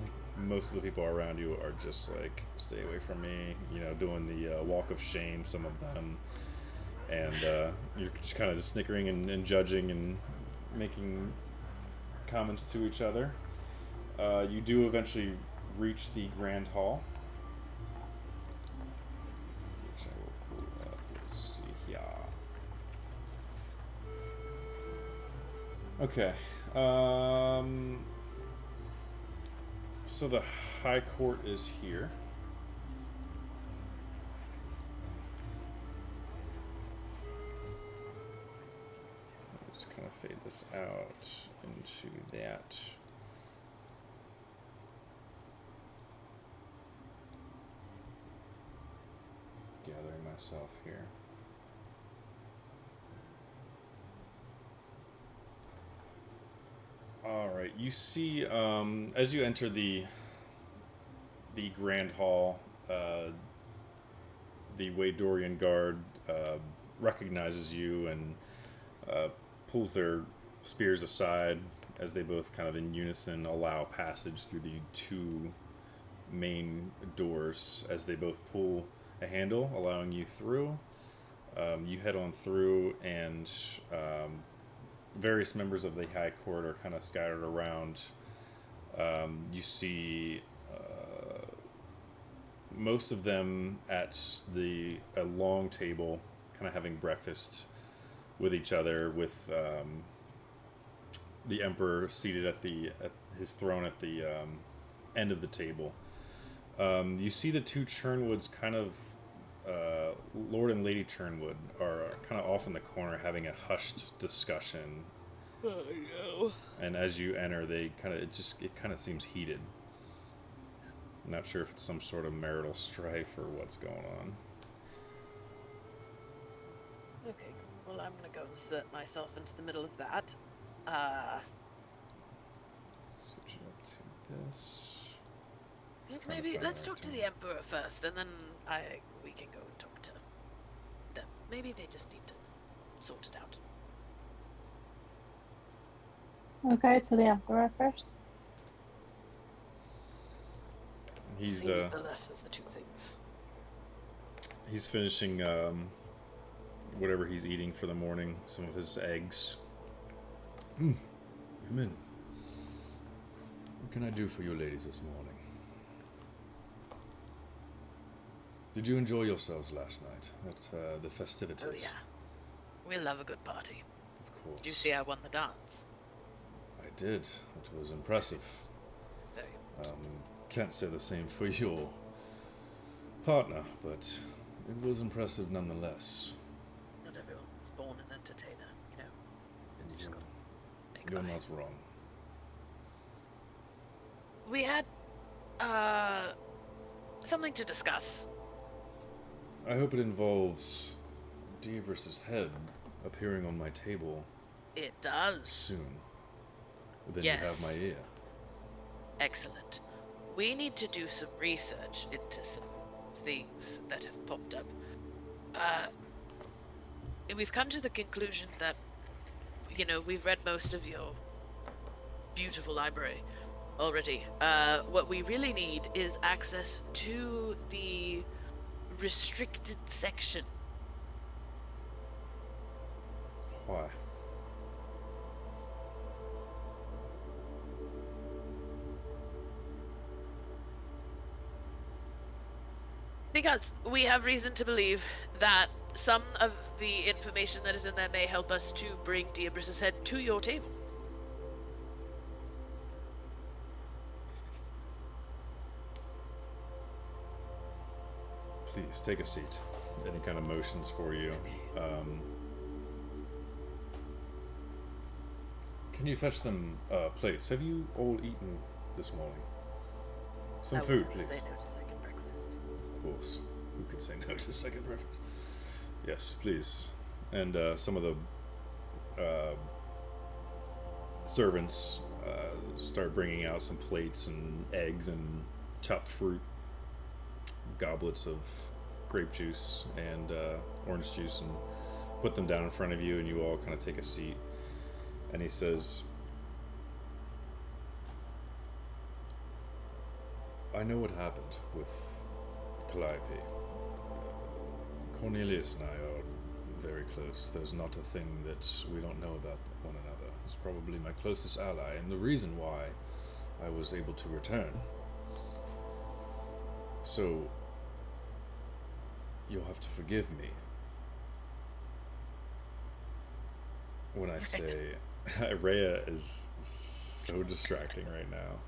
most of the people around you are just like, stay away from me, doing the walk of shame, some of them. And you're just kind of just snickering and judging and making comments to each other. You do eventually reach the Grand Hall, which I will pull up. Let's see here. Okay. So the High Court is here. Let's kind of fade this out into that. Gathering myself here. All right, you see, as you enter the Grand Hall, the Waydorian guard recognizes you and pulls their spears aside as they both kind of in unison allow passage through the two main doors as they both pull a handle, allowing you through. You head on through, and various members of the High Court are kind of scattered around. You see most of them at a long table, kind of having breakfast with each other, with the Emperor seated at his throne at the end of the table. You see the two Churnwoods kind of, Lord and Lady Churnwood are kind of off in the corner having a hushed discussion Oh no. And as you enter, it kind of seems heated. I'm not sure if it's some sort of marital strife or what's going on. Okay, cool. Well, I'm gonna go insert myself into the middle of that. Switch it up to this. Maybe let's talk to the Emperor first, and then we can go and talk to them. Maybe they just need to sort it out. Okay, to the Emperor first. He's Seems the less of the two things. he's finishing whatever he's eating for the morning. Some of his eggs. Come in. What can I do for you ladies this morning? Did you enjoy yourselves last night at the festivities? Oh yeah, we love a good party. Of course. Did you see I won the dance? I did. It was impressive. Very. Can't say the same for your partner, but it was impressive nonetheless. Not everyone's born an entertainer, you know. You just gotta make You're by. not wrong. We had something to discuss. I hope it involves Diabris's head appearing on my table It does. soon. Then Yes. you have my ear. Excellent. We need to do some research into some things that have popped up. We've come to the conclusion that, you know, we've read most of your beautiful library already. What we really need is access to the restricted section. Why? Because we have reason to believe that some of the information that is in there may help us to bring Diabris's head to your table. Please, take a seat. Any kind of motions for you. Can you fetch them plates? Have you all eaten this morning? Some I food, will please. say no to second breakfast. Of course. Who could say no to second breakfast? Yes, please. And some of the servants start bringing out some plates and eggs and chopped fruit, goblets of grape juice and orange juice, and put them down in front of you, and you all kind of take a seat. And he says, I know what happened with Calliope. Cornelius and I are very close. There's not a thing that we don't know about one another. He's probably my closest ally, and the reason why I was able to return. So, you'll have to forgive me when I say Rhea is so distracting right now.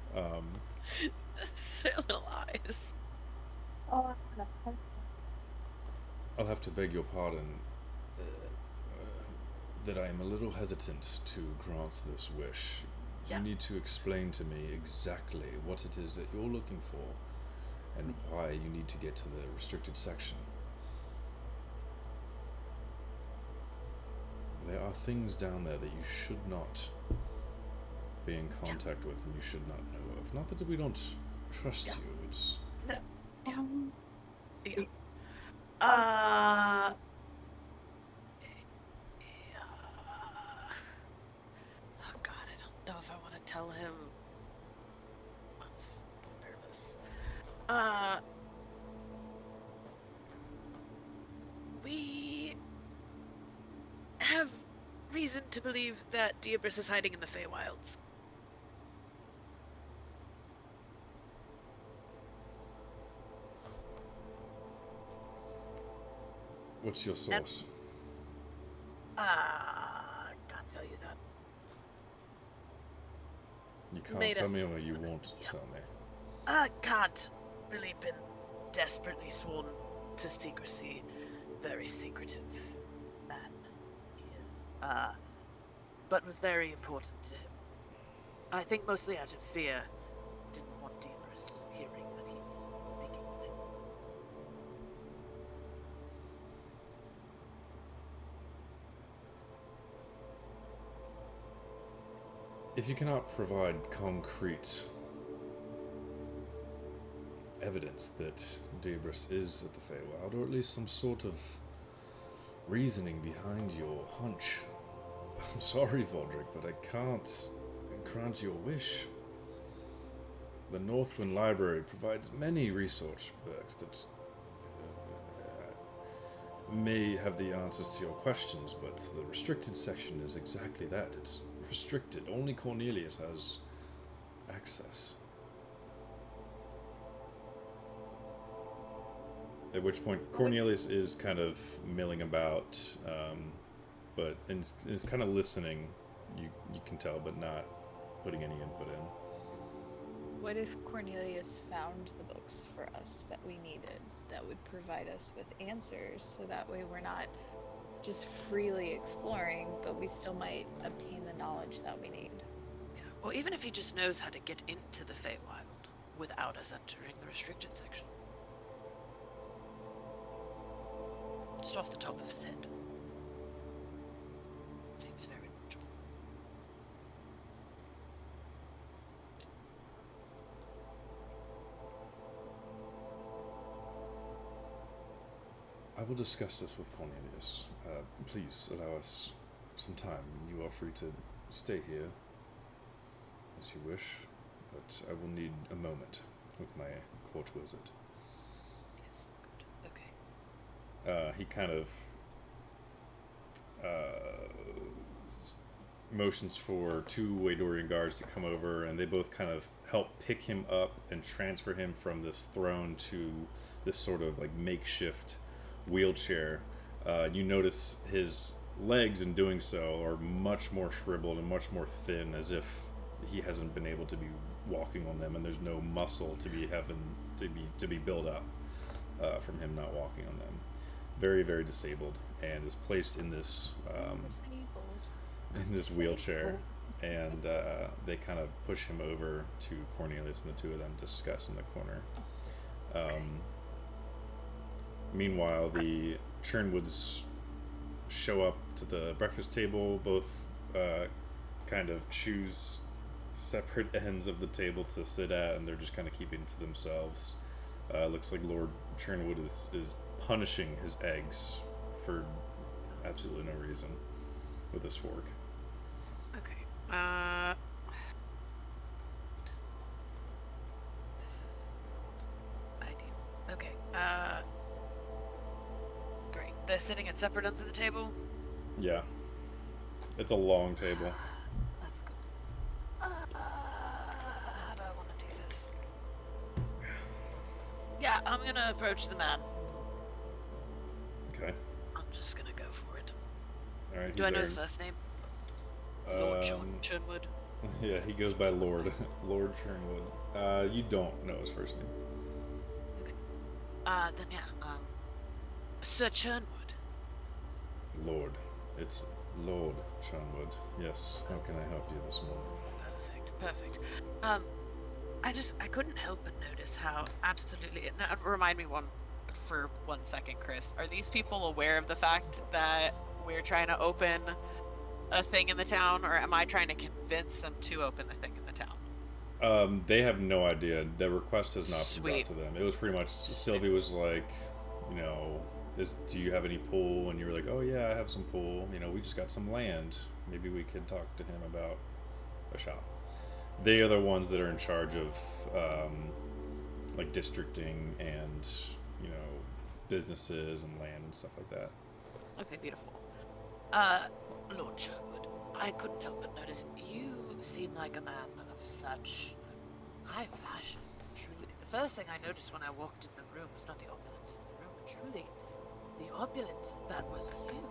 Their little eyes. Oh, I'm gonna punch I'll have to beg your pardon that I am a little hesitant to grant this wish. Yeah. You need to explain to me exactly what it is that you're looking for and why you need to get to the restricted section. There are things down there that you should not be in contact with and you should not know of. Not that we don't trust you, it's... No. him. Yeah. Oh God, I don't know if I want to tell him. I'm so nervous. We have reason to believe that Diabris is hiding in the Feywilds. What's your source? Can't tell you that. You can't made tell us- me or you won't tell me. Can't. Really been desperately sworn to secrecy. Very secretive man he is. but was very important to him. I think mostly out of fear. Didn't want Debrus hearing that he's speaking with him. If you cannot provide concrete evidence that Debrus is at the Feywild, or at least some sort of reasoning behind your hunch, I'm sorry, Valdric, but I can't grant your wish. The Northwynd Library provides many resource books that may have the answers to your questions, but the restricted section is exactly that. It's restricted. Only Cornelius has access. At which point Cornelius is kind of milling about, but is kind of listening. You can tell, but not putting any input in. What if Cornelius found the books for us that we needed, that would provide us with answers, so that way we're not just freely exploring, but we still might obtain the knowledge that we need? Yeah. Or even if he just knows how to get into the Feywild without us entering the restricted section. Just off the top of his head. Seems very logical. I will discuss this with Cornelius. Please allow us some time. You are free to stay here as you wish, but I will need a moment with my court wizard. Yes, good. Okay. He kind of motions for two Waydorian guards to come over, and they both kind of help pick him up and transfer him from this throne to this sort of like makeshift wheelchair. You notice his legs in doing so are much more shriveled and much more thin, as if he hasn't been able to be walking on them, and there's no muscle to be built up from him not walking on them. Very, very disabled, and is placed in this wheelchair, and they kind of push him over to Cornelius, and the two of them discuss in the corner. Meanwhile, the Churnwoods show up to the breakfast table. Both kind of choose separate ends of the table to sit at, and they're just kind of keeping it to themselves. Looks like Lord Churnwood is punishing his eggs for absolutely no reason with his fork. Okay. This is not ideal. Okay. Great. They're sitting at separate ends of the table? Yeah. It's a long table. That's good. How do I want to do this? Yeah, I'm gonna approach the man. Okay. I'm just gonna go for it. Alright. Do I know his first name? Lord Churnwood. Yeah, he goes by Lord. Lord Churnwood. You don't know his first name. Okay. Then yeah, Sir Churnwood. Lord. It's Lord Churnwood. Yes. How can I help you this morning? Perfect. I couldn't help but notice how absolutely. Now, remind me for 1 second, Chris. Are these people aware of the fact that we're trying to open a thing in the town, or am I trying to convince them to open the thing in the town? They have no idea. The request has not been Sweet. brought to them. It was pretty much Sylvie was like, you know, do you have any pool? And you were like, oh yeah, I have some pool. You know, we just got some land. Maybe we could talk to him about a shop. They are the ones that are in charge of like districting and, you know, businesses and land and stuff like that. Okay, beautiful. Lord Sherwood, I couldn't help but notice you seem like a man of such high fashion, truly. The first thing I noticed when I walked in the room was not the opulence of the room, but truly the opulence that was you.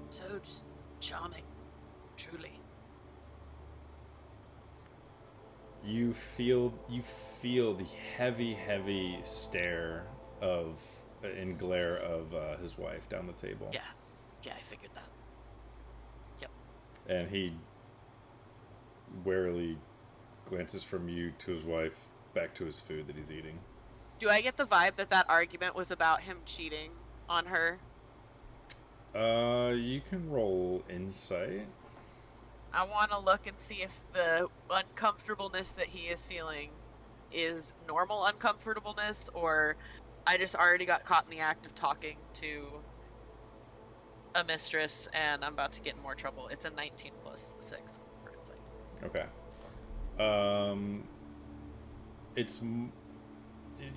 So just charming, truly. You feel the heavy stare of and glare of his wife down the table. Yeah, I figured that. And he warily glances from you to his wife, back to his food that he's eating. Do I get the vibe that that argument was about him cheating on her? You can roll insight. I want to look and see if the uncomfortableness that he is feeling is normal uncomfortableness, or I just already got caught in the act of talking to a mistress and I'm about to get in more trouble. It's a 19 plus 6 for insight. Okay.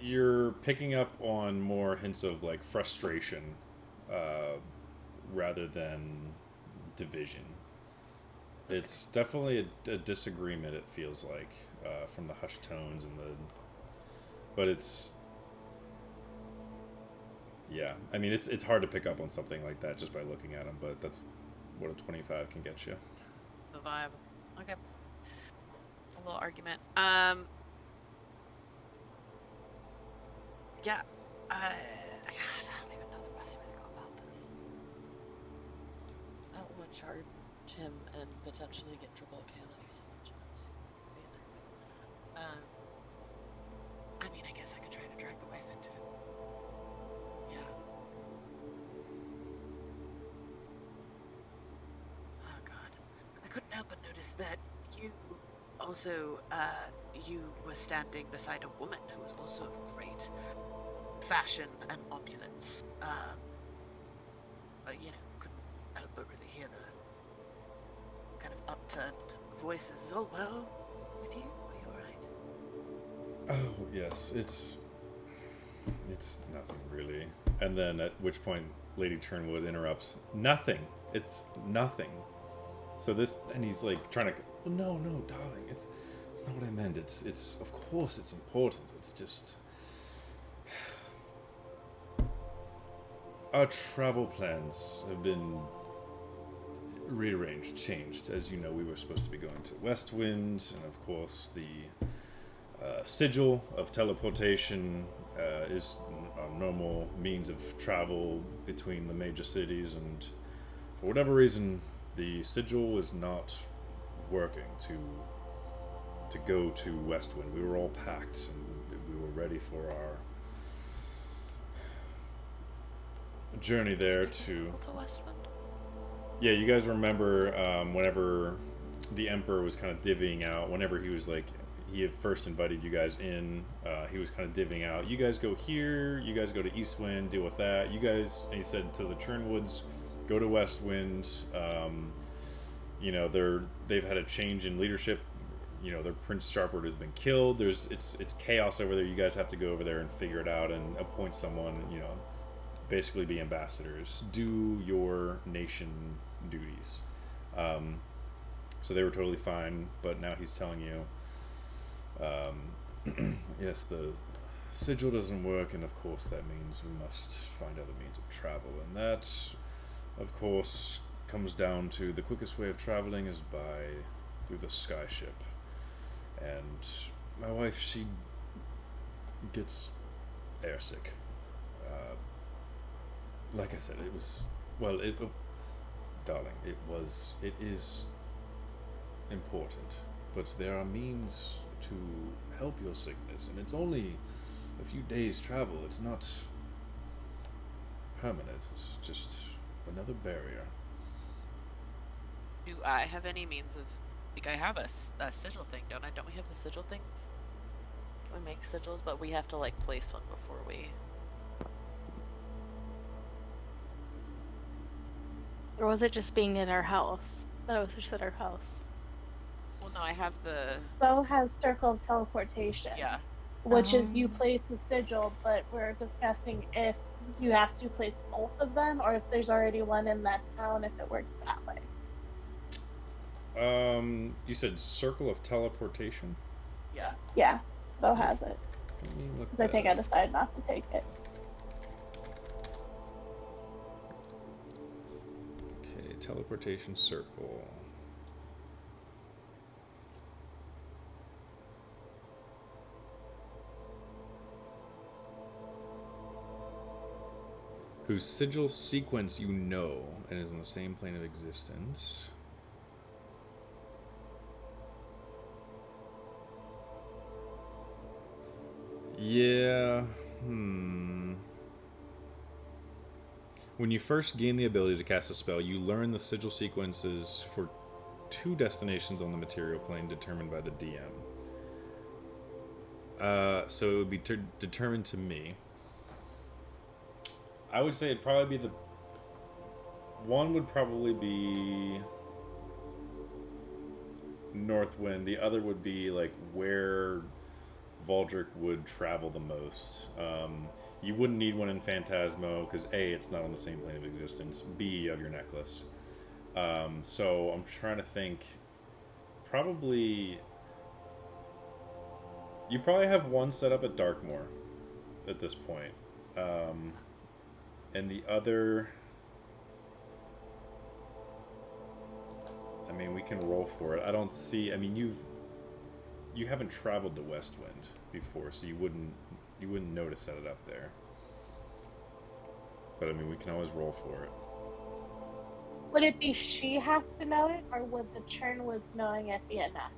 You're picking up on more hints of like frustration, rather than division. Okay. It's definitely a disagreement. It feels like, from the hushed tones and but it's, yeah. I mean, it's hard to pick up on something like that just by looking at them, but that's what a 25 can get you. The vibe. Okay. A little argument. Yeah. God, I don't even know the best way to go about this. I don't want to charge him and potentially get in trouble. Okay, I love you so much. I mean, I guess I could try to drag the wife into it. Yeah. Oh God. I couldn't help but notice that you also, you were standing beside a woman who was also of great fashion and opulence. Couldn't help but really hear the kind of upturned voices. Is all well with you? Are you alright? Oh yes, it's nothing really. And then at which point Lady Turnwood interrupts. Nothing. It's nothing. So this, and he's like trying to. Oh, no, darling. It's not what I meant. It's of course it's important. It's just our travel plans have been rearranged, changed. As you know, we were supposed to be going to Westwind, and of course the sigil of teleportation is a normal means of travel between the major cities, and for whatever reason, the sigil is not working to go to Westwind. We were all packed, and we were ready for our journey there to Westwind. Yeah, you guys remember whenever the Emperor was kind of divvying out, whenever he was like, he had first invited you guys in, he was kind of divvying out, you guys go here, you guys go to Eastwind, deal with that, you guys, and he said to the Turnwoods, go to Westwind. They've had a change in leadership, their Prince Sharpwood has been killed, it's chaos over there, you guys have to go over there and figure it out and appoint someone, basically be ambassadors, do your nation duties. So they were totally fine, but now he's telling you, yes, the sigil doesn't work, and of course that means we must find other means of travel, and that, of course, comes down to the quickest way of traveling is through the skyship. And my wife, she gets airsick. Like I said, it was, darling, it is important, but there are means to help your sickness, and it's only a few days travel. It's not permanent. It's just another barrier. Do I have any means of, I have a sigil thing, don't I? Don't we have the sigil things? Can we make sigils? But we have to place one before we. Or was it just being in our house? That was just at our house. Well, no, I have the. Bo has Circle of Teleportation. Yeah. Which is you place the sigil, but we're discussing if you have to place both of them, or if there's already one in that town, if it works that way. You said Circle of Teleportation? Yeah. Yeah, Bo has it. Let me look Because I think I decided not to take it. Okay, teleportation circle. Whose sigil sequence you know and is in the same plane of existence. Yeah. When you first gain the ability to cast a spell, you learn the sigil sequences for 2 destinations on the material plane determined by the DM. So it would be determined to me. I would say it'd probably be one would probably be Northwind. The other would be like where Valdric would travel the most. You wouldn't need one in Phantasmo because A, it's not on the same plane of existence. B, you have your necklace. So I'm trying to think. You probably have one set up at Darkmoor at this point. And the other... I mean, we can roll for it. I don't see... I mean, you haven't traveled to Westwind before, so you wouldn't know to set it up there. But I mean, we can always roll for it. Would it be she has to know it, or would the Churnwoods knowing it be enough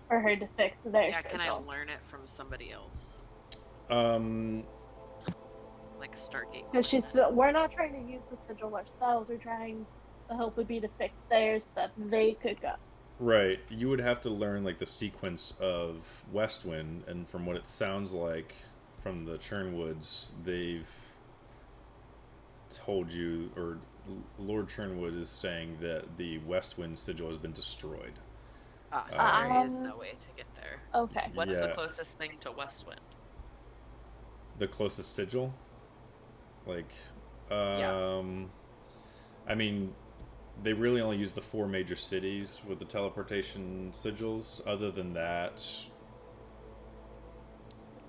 for her to fix their Yeah, can I sigil? learn it from somebody else? Like a Stargate. Because we're not trying to use the sigil ourselves. We're trying. The hope would be to fix theirs so that they could go. Right. You would have to learn like the sequence of Westwind, and from what it sounds like from the Churnwoods, they've told you, or Lord Churnwood is saying that the Westwind sigil has been destroyed. So there is no way to get there. Okay. What's the Yeah. closest thing to Westwind? The closest sigil? Like, Yeah. I mean, they really only use the 4 major cities with the teleportation sigils. Other than that,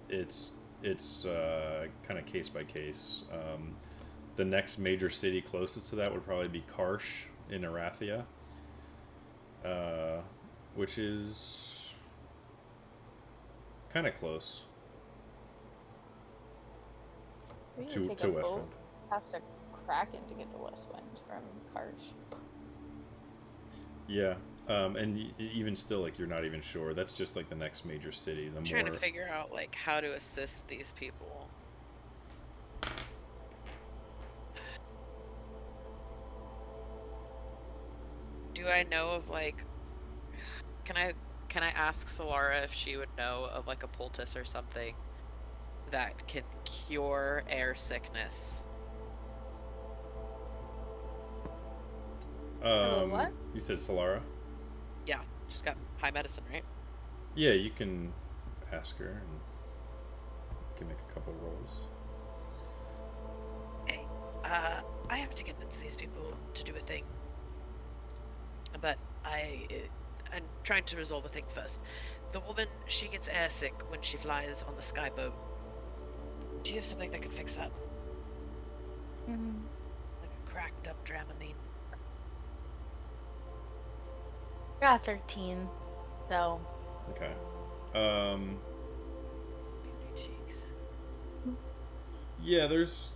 it's kind of case by case. The next major city closest to that would probably be Karsh in Arathia, which is kind of close We need to to take a boat Westwind. past a Kraken to get to Westwind from Karsh. Yeah, and even still, like, you're not even sure. That's just like the next major city. The I'm trying to figure out like how to assist these people. Do I know of like can I ask Solara if she would know of like a poultice or something that can cure air sickness? What? You said Solara? Yeah, she's got high medicine, right? Yeah, you can ask her, and you can make a couple rolls. Hey, I have to convince these people to do a thing, but I'm trying to resolve a thing first. The woman, she gets airsick when she flies on the skyboat. Do you have something that can fix that? Mm-hmm. Like a cracked up Dramamine? Got 13, so Okay. Beauty cheeks. Yeah, there's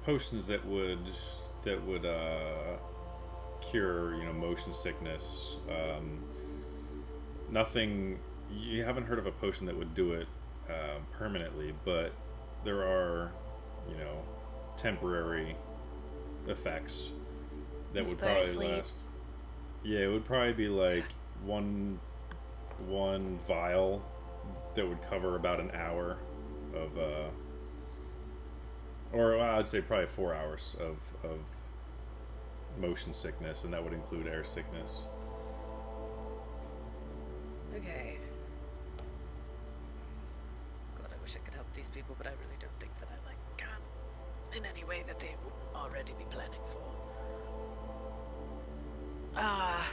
potions that would cure, motion sickness. Nothing. You haven't heard of a potion that would do it permanently, but there are, temporary effects that would Inspire probably sleep. last. Yeah, it would probably be like one vial that would cover about an hour of or I'd say probably 4 hours of motion sickness, and that would include air sickness. Okay. God, I wish I could help these people, but I really don't think that I can in any way that they wouldn't already be planning for. Wow.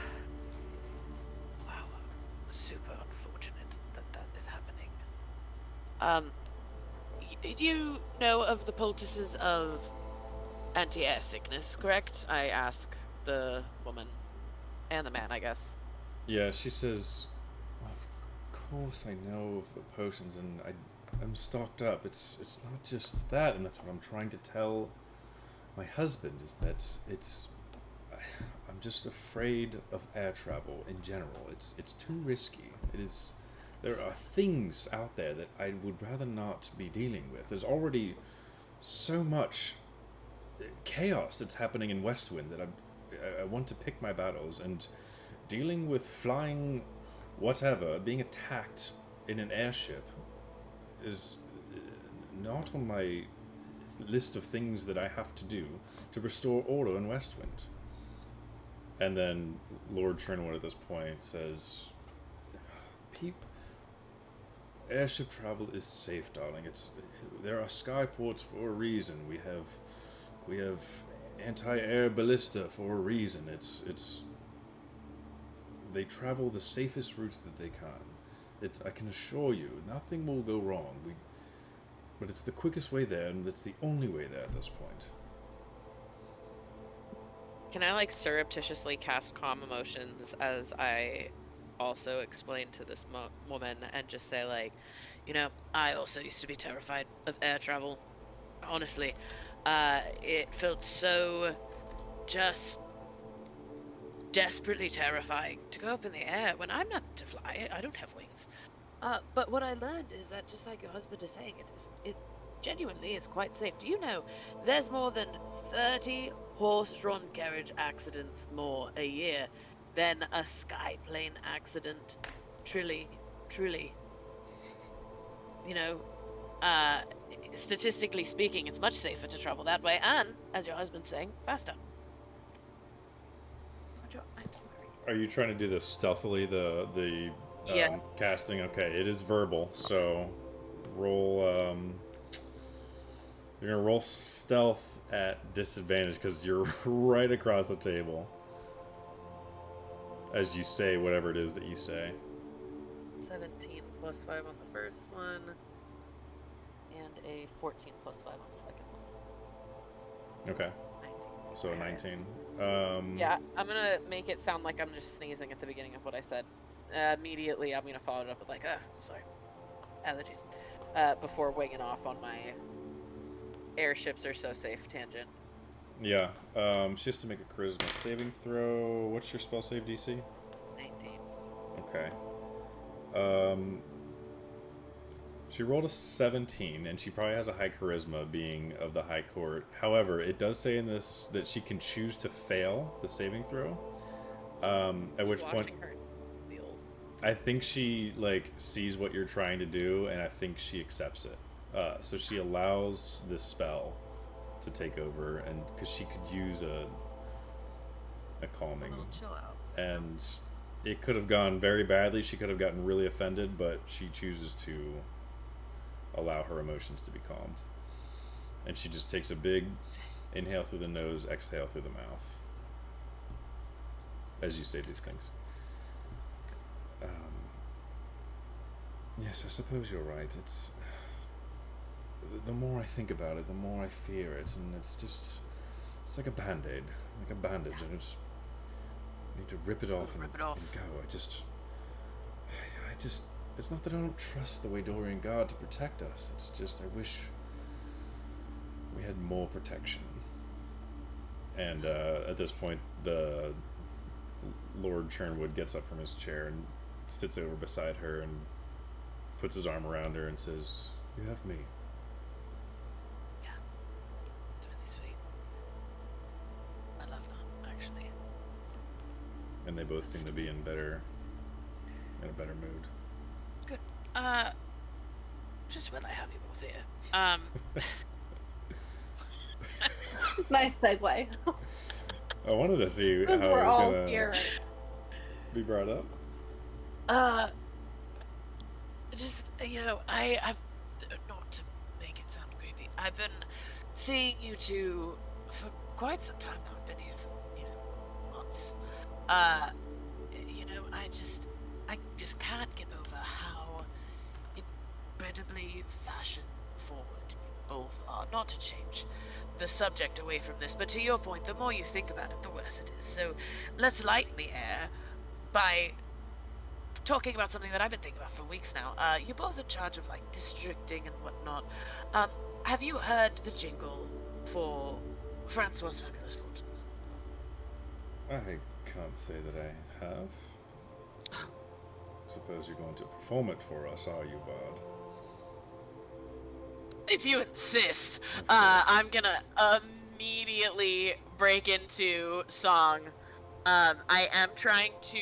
Super unfortunate that is happening. You know of the poultices of anti-air sickness, correct? I ask the woman. And the man, I guess. Yeah, she says, of course I know of the potions, and I'm stocked up. It's not just that, and that's what I'm trying to tell my husband, is that I'm just afraid of air travel in general. It's too risky. It is There are things out there that I would rather not be dealing with. There's already so much chaos that's happening in Westwind that I want to pick my battles, and dealing with flying whatever, being attacked in an airship is not on my list of things that I have to do to restore order in Westwind. And then Lord Chernwood at this point says, airship travel is safe, darling. There are skyports for a reason. We have anti-air ballista for a reason. They travel the safest routes that they can. I can assure you, nothing will go wrong. But it's the quickest way there, and it's the only way there at this point. Can I surreptitiously cast calm emotions as I also explain to this woman and just say I also used to be terrified of air travel. Honestly, it felt so just desperately terrifying to go up in the air when I'm not to fly. I don't have wings. But what I learned is that, just like your husband is saying, it genuinely is quite safe. Do you know there's more than 30 horse-drawn carriage accidents more a year than a skyplane accident? Truly. Statistically speaking, it's much safer to travel that way, and, as your husband's saying, faster. Are you trying to do this stealthily, the Yeah. casting? Okay, it is verbal, so roll, you're gonna roll stealth at disadvantage because you're right across the table as you say whatever it is that you say. 17 plus 5 on the first one, and a 14 plus 5 on the second one. Okay. 19. So 19. Yeah, I'm gonna make it sound like I'm just sneezing at the beginning of what I said. Immediately, I'm gonna follow it up with sorry, allergies, before winging off on my airships are so safe tangent. Yeah. She has to make a charisma saving throw. What's your spell save DC? 19. Okay. She rolled a 17, and she probably has a high charisma, being of the High Court. However, it does say in this that she can choose to fail the saving throw. At which point, Her wheels. I think she sees what you're trying to do, and I think she accepts it. So she allows this spell to take over, and because she could use a calming, Chill out. and it could have gone very badly. She could have gotten really offended, but she chooses to allow her emotions to be calmed. And she just takes a big inhale through the nose, exhale through the mouth as you say these things. Yes, I suppose you're right. It's the more I think about it, the more I fear it, and it's like a band-aid, like a bandage, and it's need to rip it off and go. I just it's not that I don't trust the Waydorian God to protect us. It's just I wish we had more protection. And at this point, the Lord Chernwood gets up from his chair and sits over beside her and puts his arm around her and says, "You have me." Yeah, it's really sweet. I love that, actually. And they both seem to be in a better mood. Good. Just when I have you both here. Nice segue. I wanted to see how Since it we're was all gonna here. be brought up. Just, I not to make it sound creepy, I've been seeing you two for quite some time now. I've been here for, months. I just can't get over how incredibly fashion forward you both are. Not to change the subject away from this, but to your point, the more you think about it, the worse it is. So let's lighten the air by talking about something that I've been thinking about for weeks now. You're both in charge of districting and whatnot. Have you heard the jingle for Francois' Fabulous Fortunes? I can't say that I have. suppose you're going to perform it for us, are you, Bard? If you insist, Of course. I'm gonna immediately break into song. I am trying to.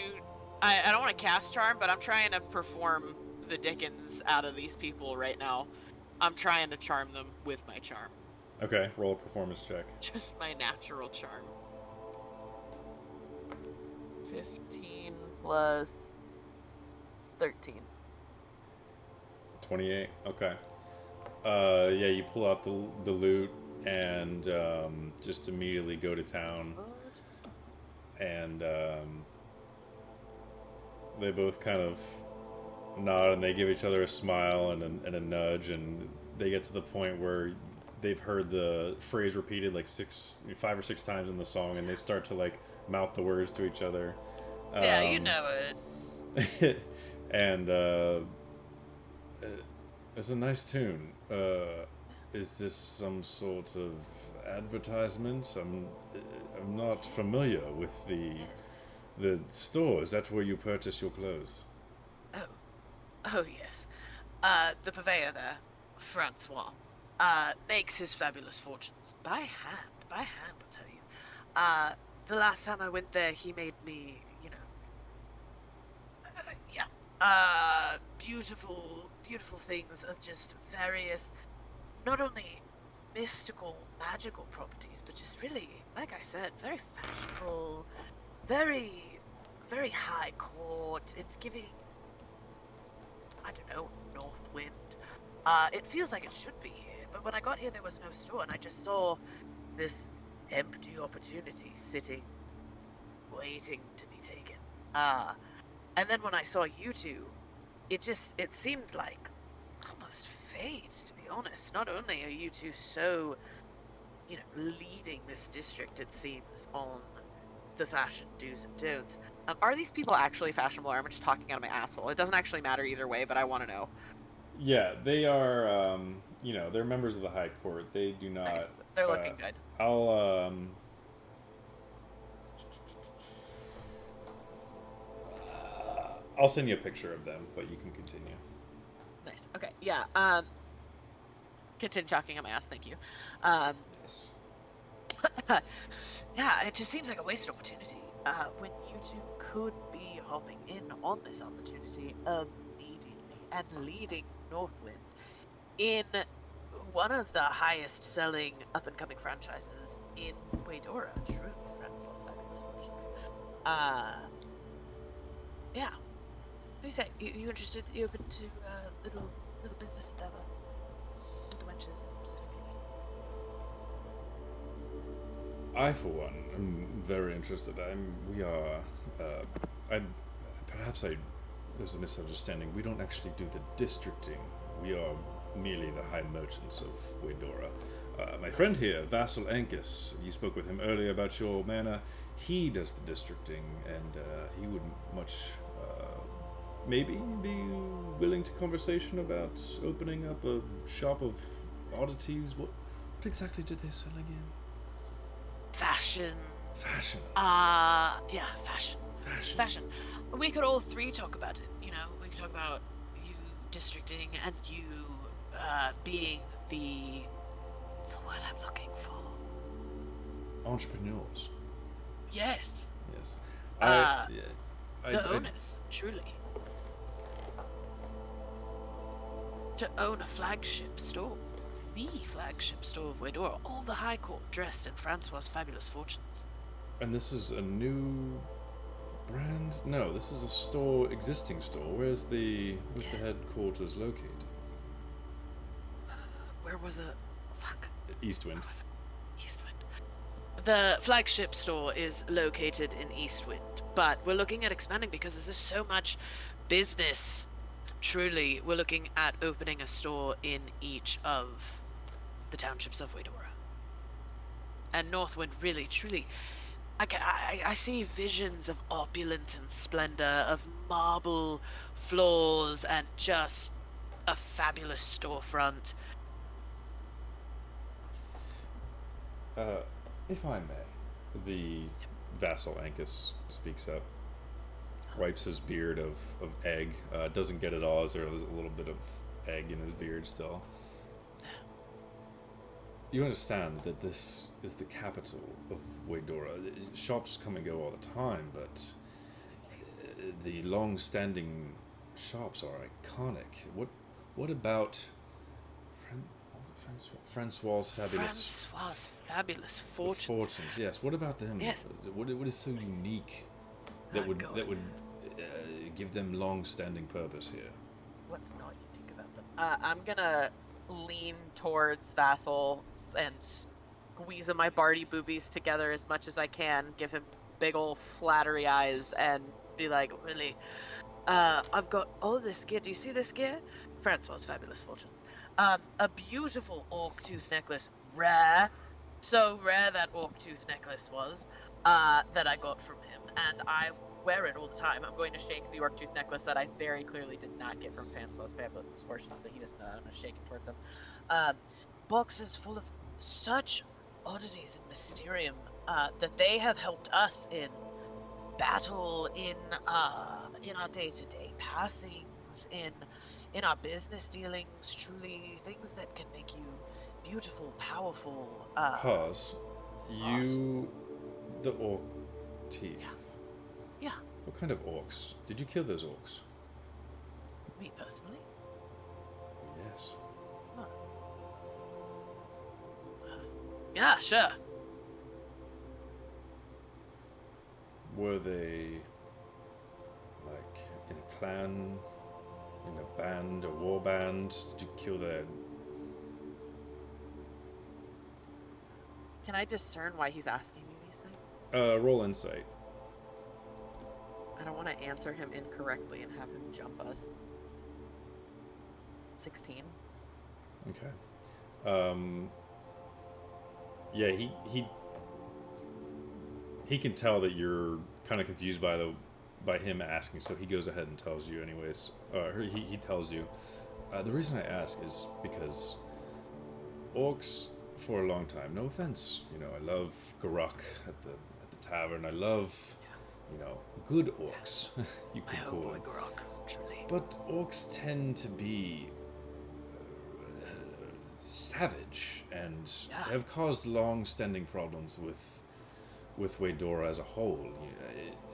I don't want to cast charm, but I'm trying to perform the dickens out of these people right now. I'm trying to charm them with my charm. Okay, roll a performance check. Just my natural charm. 15 plus 13. 28. Okay. Yeah, you pull out the loot and just immediately go to town, and they both kind of nod and they give each other a smile and a nudge, and they get to the point where they've heard the phrase repeated like 5 or 6 times in the song, and they start to like mouth the words to each other. Yeah, you know it. And it's a nice tune. Is this some sort of advertisement? I'm not familiar with the store. Is that where you purchase your clothes? Oh yes. The purveyor there, Francois, makes his fabulous fortunes by hand. I'll tell you. The last time I went there, he made me, beautiful things of just various, not only mystical, magical properties, but just really, like I said, very fashionable, very, very high court. It's giving, I don't know, Northwynd. It feels like it should be here, but when I got here, there was no store, and I just saw this empty opportunity sitting, waiting to be taken. And then when I saw you two, it seemed like almost fate, to be honest. Not only are you two so, leading this district, it seems, on the fashion do's and don'ts. Are these people actually fashionable, or am I just talking out of my asshole? It doesn't actually matter either way, but I want to know. Yeah, they are, they're members of the High Court. They do not... Nice. They're looking good. I'll send you a picture of them, but you can continue. Nice. Okay. Yeah. Continue talking on my ass. Thank you. Yes. Yeah, it just seems like a wasted opportunity. When you two could be hopping in on this opportunity immediately and leading Northwynd in one of the highest-selling up-and-coming franchises in Waydora. True, Francois Fabulous Fortunes. Yeah. What do you say? You interested? You open to little business endeavor with the wenches specifically? I, for one, am very interested. There's a misunderstanding. We don't actually do the districting. We are merely the high merchants of Waydora. My friend here, Vassal Ancus, you spoke with him earlier about your manor. He does the districting, and he would much maybe be willing to conversation about opening up a shop of oddities. What exactly do they sell again? Fashion. Fashion. Yeah, fashion. We could all three talk about it, We could talk about you districting and you being what's the word I'm looking for? Entrepreneurs. Yes. Yes. The owners, truly. To own a flagship store. The flagship store of Waydora. All the High Court dressed in Francois' fabulous fortunes. And this is a new brand? No, this is a existing store. Where's the headquarters located? Where was it? Fuck. Eastwind. Eastwind. The flagship store is located in Eastwind, but we're looking at expanding because there's just so much business. Truly, we're looking at opening a store in each of the townships of Waydora. And Northwynd, really, truly, I see visions of opulence and splendor, of marble floors, and just a fabulous storefront. If I may, the Vassal Ancus speaks up. wipes his beard of egg. Doesn't get it all, as there's a little bit of egg in his beard still. You understand that this is the capital of Waydora. Shops come and go all the time, but the long-standing shops are iconic. What about Francois's fabulous fortunes. fortunes? Yes. What about them? Yes. What is so unique that would give them long-standing purpose here? What's not unique about them? I'm gonna lean towards Vassal and squeeze my Barty boobies together as much as I can, give him big ol' flattery eyes, and be like, really, I've got all this gear. Do you see this gear? Francois's fabulous fortunes. A beautiful orc tooth necklace. Rare. So rare that orc tooth necklace was, that I got from him. And I wear it all the time. I'm going to shake the orc tooth necklace that I very clearly did not get from Francois's fabulous fortunes, but he doesn't know. I'm going to shake it towards him. Boxes full of such oddities and mysterium, that they have helped us in battle, in our day-to-day passings, in our business dealings, truly things that can make you beautiful, powerful. Pause. The orc teeth. Yeah. What kind of orcs? Did you kill those orcs? Me personally? Yes. Yeah, sure. Were they like in a clan, in a band, a war band? Did you kill their... Can I discern why he's asking me these things? Roll insight. I don't want to answer him incorrectly and have him jump us. 16. Okay. Yeah, he can tell that you're kind of confused by him asking, so he goes ahead and tells you anyways. He tells you. The reason I ask is because orcs, for a long time, no offense, I love Garuk at the tavern. I love, good orcs. You could call them. Garuk, truly. But orcs tend to be savage and have caused long-standing problems with Waydora as a whole.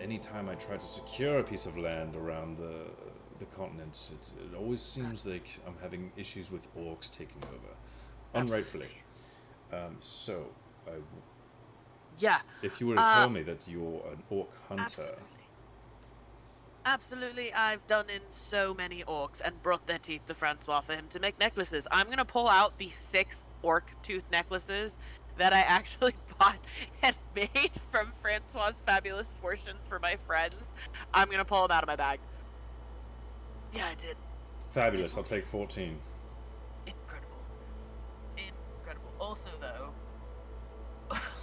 Anytime I try to secure a piece of land around the continent, it always seems like I'm having issues with orcs taking over, unrightfully. If you were to tell me that you're an orc hunter. Absolutely, I've done in so many orcs and brought their teeth to Francois for him to make necklaces. I'm gonna pull out the 6 orc tooth necklaces that I actually bought and made from Francois's fabulous fortunes for my friends. I'm gonna pull them out of my bag. Yeah, I did. Fabulous, I'll take 14. Incredible. Also, though,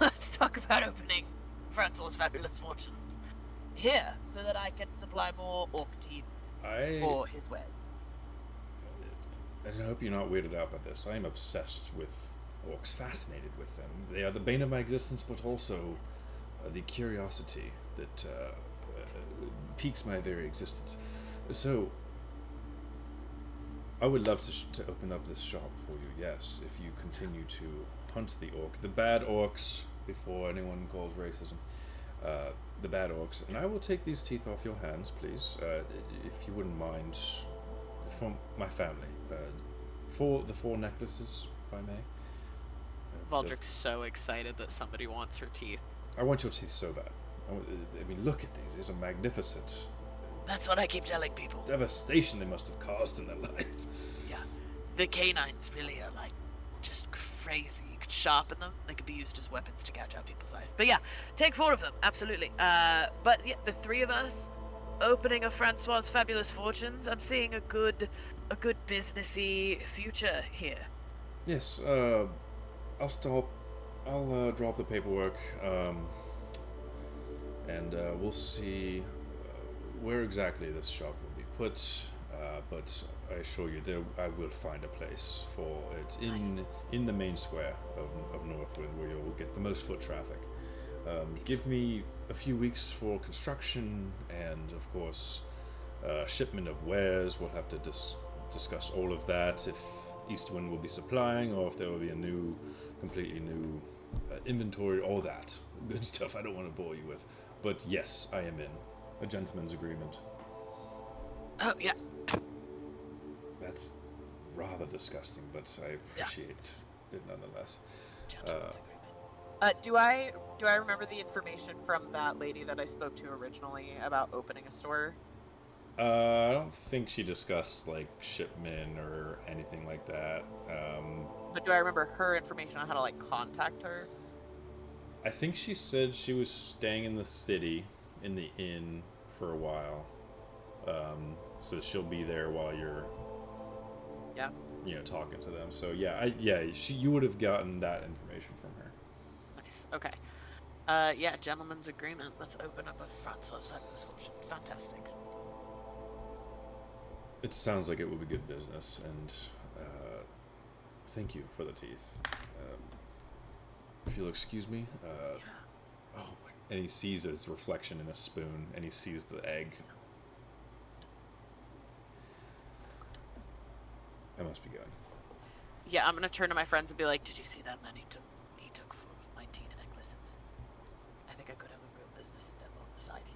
let's talk about opening Francois's fabulous fortunes here, so that I can supply more orc teeth for his way. I hope you're not weirded out by this. I am obsessed with orcs, fascinated with them. They are the bane of my existence, but also the curiosity that piques my very existence. So, I would love to open up this shop for you, yes, if you continue to hunt the orc. The bad orcs, before anyone calls racism. The bad orcs, and I will take these teeth off your hands, please, if you wouldn't mind, for my family. For the 4 necklaces, if I may. Valdrick's so excited that somebody wants her teeth. I want your teeth so bad. I mean, look at these. These are magnificent. That's what I keep telling people. Devastation they must have caused in their life. Yeah. The canines really are, just crazy. You could sharpen them. They could be used as weapons to gouge out people's eyes. But yeah, take 4 of them. Absolutely. But yeah, the 3 of us opening a Francois's fabulous fortunes. I'm seeing a good businessy future here. Yes, I'll stop. I'll drop the paperwork, and we'll see where exactly this shop will be put. But I assure you, I will find a place for it in the main square of Northwynd, where you'll get the most foot traffic. Give me a few weeks for construction and, of course, shipment of wares. We'll have to discuss all of that, if Eastwind will be supplying or if there will be a completely new inventory, all that good stuff I don't want to bore you with. But yes, I am in. A gentleman's agreement. Oh, yeah. That's rather disgusting, but I appreciate it nonetheless. Gentleman's agreement. Do I remember the information from that lady that I spoke to originally about opening a store? I don't think she discussed like shipment or anything like that. But do I remember her information on how to like contact her? I think she said she was staying in the city, in the inn, for a while. So she'll be there while you're, talking to them. So you would have gotten that information from her. Nice. Okay. Gentleman's agreement. Let's open up a front source fabulous fortune. Fantastic. It sounds like it will be good business, and thank you for the teeth. If you'll excuse me. And he sees his reflection in a spoon, and he sees the egg. I must be going. Yeah, I'm gonna turn to my friends and be like, "Did you see that man he took 4 of my teeth necklaces? I think I could have a real business endeavor on the side here.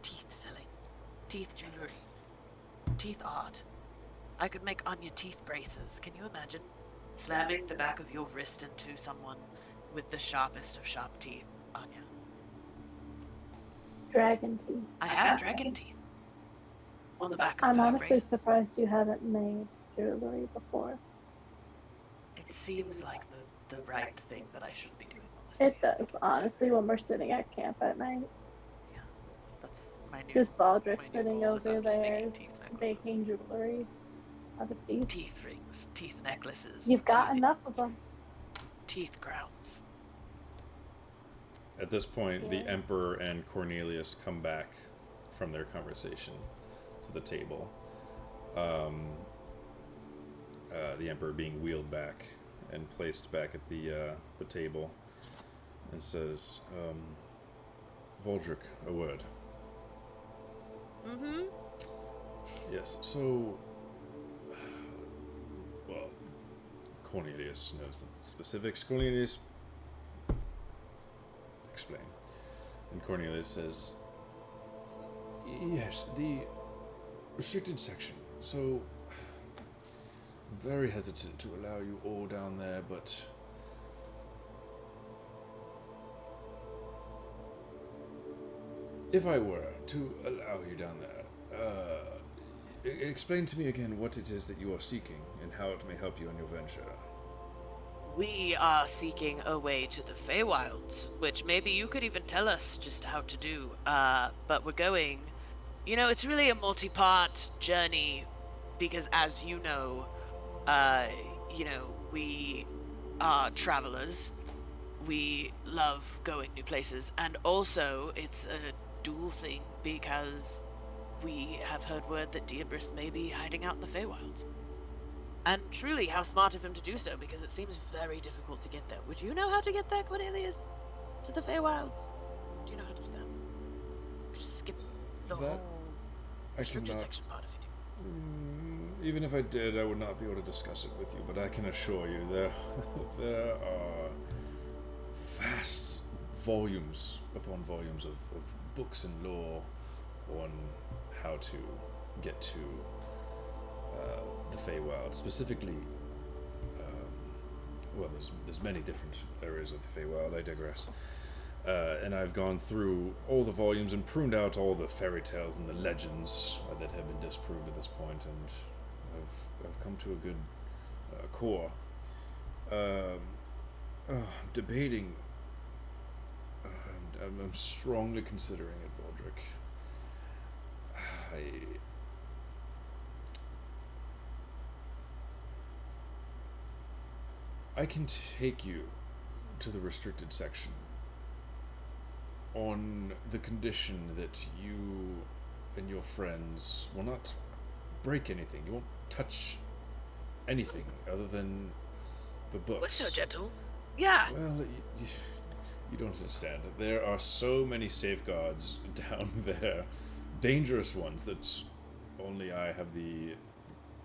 Teeth selling, teeth jewelry, teeth art. I could make Anya teeth braces. Can you imagine slamming the back of your wrist into someone with the sharpest of sharp teeth, Anya? Dragon teeth. I have dragon teeth on the back of I'm her honestly braces. surprised you haven't made jewelry before. It seems like the right thing that I should be doing. It does, honestly, when we're sitting at camp at night. Yeah, that's my new. Just Baldric my new sitting goal is over I'm just there making teeth necklaces. making jewelry out of teeth. Teeth rings, teeth necklaces. You've got teeth, enough of them. Teeth crowns. At this point, the Yeah. Emperor and Cornelius come back from their conversation to the table. The Emperor being wheeled back and placed back at the table, and says, Voldric, a word. Mm-hmm. Yes, so... Well, Cornelius knows the specifics. Cornelius... Explain. And Cornelius says, yes, the restricted section. So, I'm very hesitant to allow you all down there, but... If I were to allow you down there, explain to me again what it is that you are seeking and how it may help you in your venture. We are seeking a way to the Feywilds, which maybe you could even tell us just how to do. But we're going... it's really a multi-part journey because, as you know, we are travelers. We love going new places. And also, it's a dual thing because we have heard word that Diabris may be hiding out in the Feywilds. And truly, how smart of him to do so, because it seems very difficult to get there. Would you know how to get there, Cornelius? To the Feywilds? Do you know how to do that? Just skip the That whole I restricted cannot. section part if you do. Even if I did, I would not be able to discuss it with you, but I can assure you there are vast volumes upon volumes of books and lore on how to get to the Feywild. Specifically, there's many different areas of the Feywild. I digress. And I've gone through all the volumes and pruned out all the fairy tales and the legends that have been disproved at this point, and I've come to a good core. I'm debating. I'm strongly considering it, Baldric. I can take you to the restricted section on the condition that you and your friends will not break anything. You won't touch anything other than the books. We're so gentle. Yeah. Well, You don't understand. There are so many safeguards down there. Dangerous ones that only I have the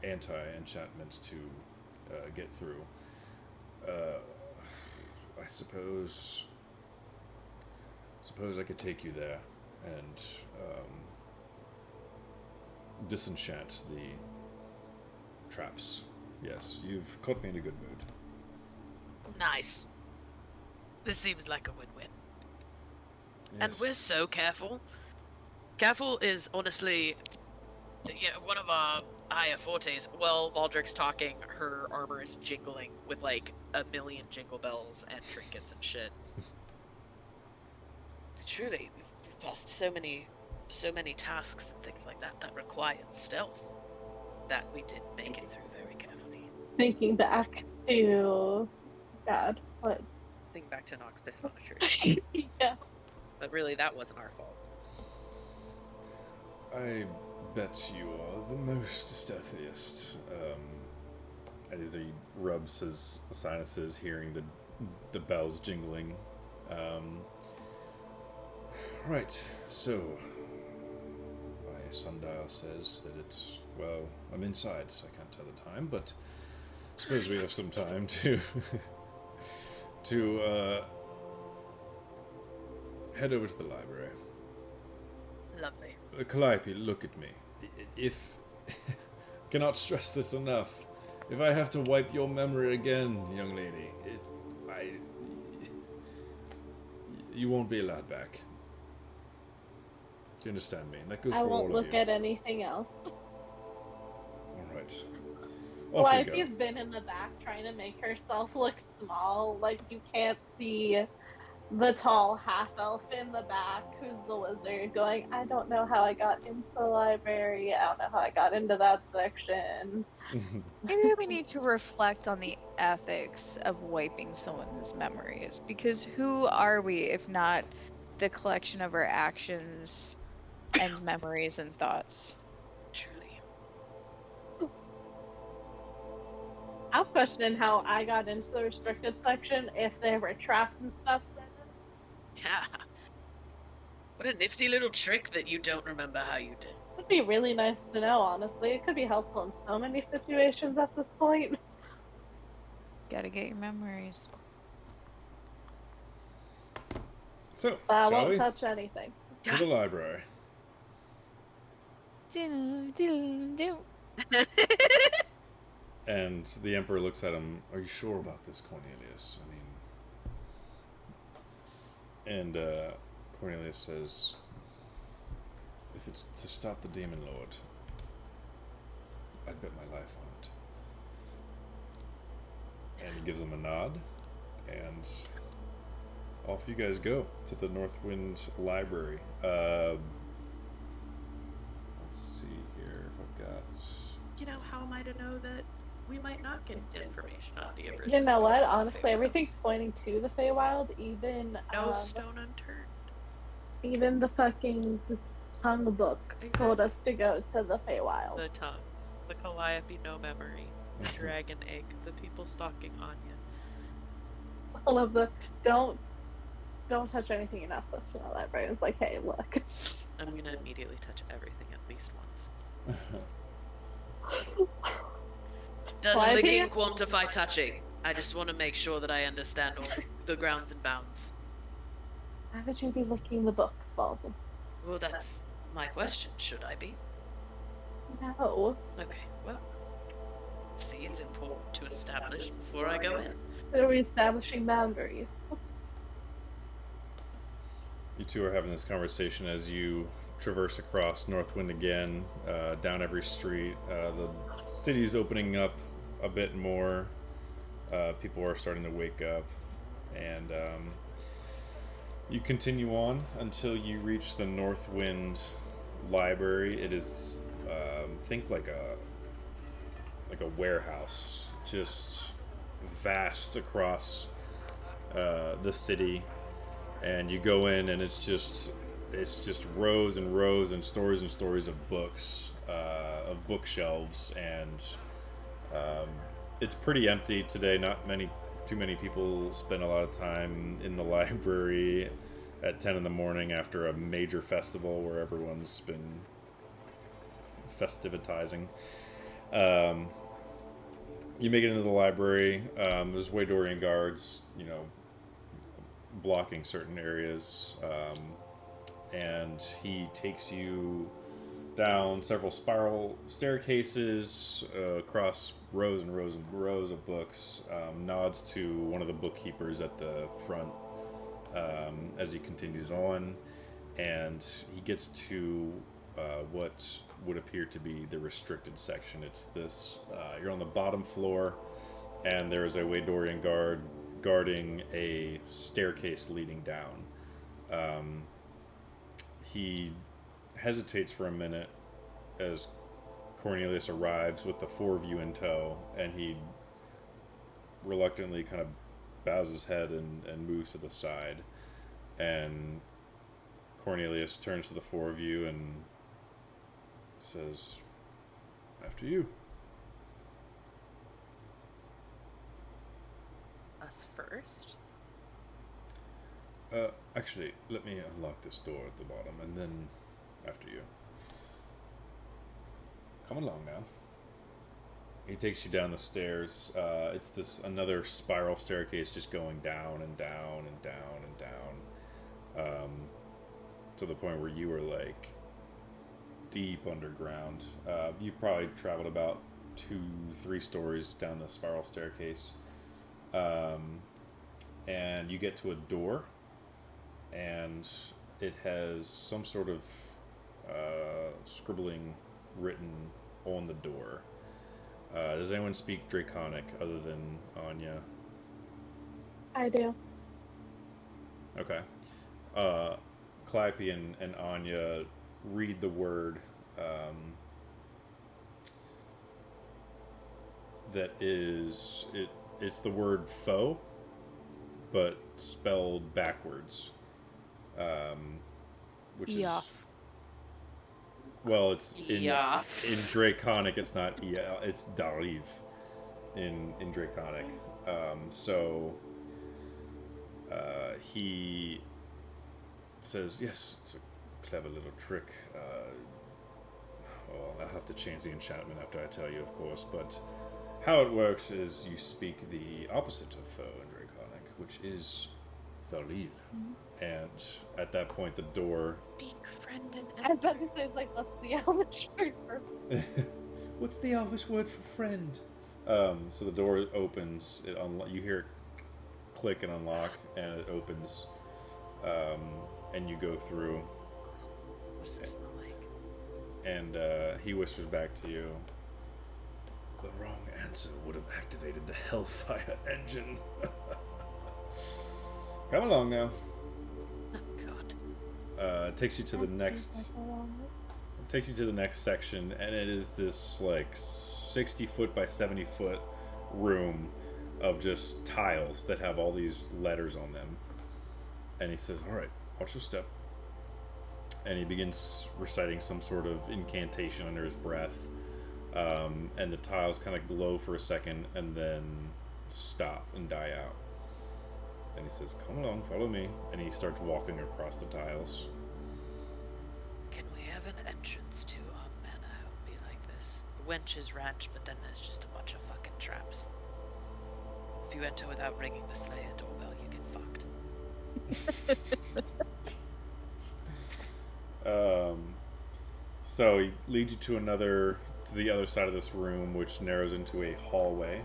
anti-enchantment to get through. I suppose I could take you there and disenchant the traps. Yes, you've caught me in a good mood. Nice. This seems like a win-win. Yes. And we're so careful. Careful is honestly one of our higher fortes. While Valdrick's talking, her armor is jingling with like a million jingle bells and trinkets and shit. Truly, we've passed so many tasks and things like that required stealth that we did make it through very carefully. Thinking back to... God, what? Think back to Nox pissing on a tree. Yeah. But really, that wasn't our fault. I bet you are the most stealthiest. And as he rubs his sinuses, hearing the bells jingling. Right, so my sundial says that it's, well, I'm inside, so I can't tell the time, but I suppose we have some time to head over to the library. Lovely. Calliope, look at me. If cannot stress this enough, if I have to wipe your memory again, young lady, you won't be allowed back. Do you understand me? And that goes I for all won't of look you. at anything else. All right. Off you go. Calliope's been in the back trying to make herself look small. Like, you can't see the tall half-elf in the back who's the wizard going, I don't know how I got into the library. I don't know how I got into that section. Maybe we need to reflect on the ethics of wiping someone's memories, because who are we if not the collection of our actions and memories and thoughts? Truly. I'm questioning how I got into the restricted section, if there were traps and stuff set. Yeah. What a nifty little trick that you don't remember how you did. Would be really nice to know, honestly. It could be helpful in so many situations at this point. Gotta get your memories. So, But I shall won't we? touch anything. To the library. Do, do, do. And the Emperor looks at him. Are you sure about this, Cornelius? And Cornelius says, if it's to stop the Demon Lord, I'd bet my life on it. And he gives him a nod, and off you guys go to the Northwynd Library. Let's see here if I've got... You know, how am I to know that we might not get information on the Emperor's? You know what? Honestly, everything's pointing to the Feywild. Even No stone unturned. even the fucking tongue book told us to go to the Feywild. The tongues, the Calliope no memory, the dragon egg, the people stalking Anya. All of the don't touch anything you're not supposed to in the library. It's like, hey, look. I'm gonna immediately touch everything at least once. Does Why licking can't- quantify touching? I just want to make sure that I understand all the grounds and bounds. Why would you be looking the books, Baldwin? Well, that's my question. Should I be? No. Okay, well. See, it's important to establish before I go in. They're reestablishing boundaries. You two are having this conversation as you traverse across Northwynd again, down every street. The city's opening up a bit more. People are starting to wake up, and you continue on until you reach the Northwynd Library. It is, think like a warehouse, just vast across the city. And you go in, and it's just rows and rows and stories of books, of bookshelves, and it's pretty empty today. Not many too many people spend a lot of time in the library at 10 in the morning after a major festival where everyone's been festivitizing. You make it into the library. There's Waydorian guards, blocking certain areas, and he takes you down several spiral staircases, across rows and rows and rows of books, nods to one of the bookkeepers at the front as he continues on, and he gets to what would appear to be the restricted section. It's this, you're on the bottom floor, and there's a Waydorian guard guarding a staircase leading down. He hesitates for a minute as Cornelius arrives with the four of you in tow, and he reluctantly kind of bows his head and moves to the side, and Cornelius turns to the four of you and says, "After you." Us first? Actually, let me unlock this door at the bottom, and then after you. Come along now. He takes you down the stairs. It's this another spiral staircase just going down and down and down and down, to the point where you were like deep underground. You've probably traveled about 2-3 stories down the spiral staircase, and you get to a door, and it has some sort of scribbling written on the door. Does anyone speak Draconic other than Anya? I do. Okay. Calliope and Anya read the word that is it's the word foe, but spelled backwards, which Yoff. is, well, it's in Yoff. in Draconic. It's not it's Dariv in Draconic. So he says, "Yes, it's a clever little trick. Well, I'll have to change the enchantment after I tell you, of course, but how it works is you speak the opposite of foe in Draconic, which is Thalil." And at that point, the door... Speak, friend, and I was about to say, it's like, what's the Elvish word for? What's the Elvish word for friend? So the door opens, you hear it click and unlock, and it opens, and you go through. What does it smell like? And he whispers back to you, "The wrong answer would have activated the Hellfire engine." Come along now. Oh god. It takes you to the next. It takes you to the next section, and it is this like 60-foot by 70-foot room of just tiles that have all these letters on them. And he says, "All right, watch your step." And he begins reciting some sort of incantation under his breath. And the tiles kind of glow for a second and then stop and die out. And he says, "Come along, follow me." And he starts walking across the tiles. Can we have an entrance to our manor? It would be like this. Wenches ranch, but then there's just a bunch of fucking traps. If you enter without ringing the Slayer doorbell, you get fucked. So he leads you to the other side of this room, which narrows into a hallway,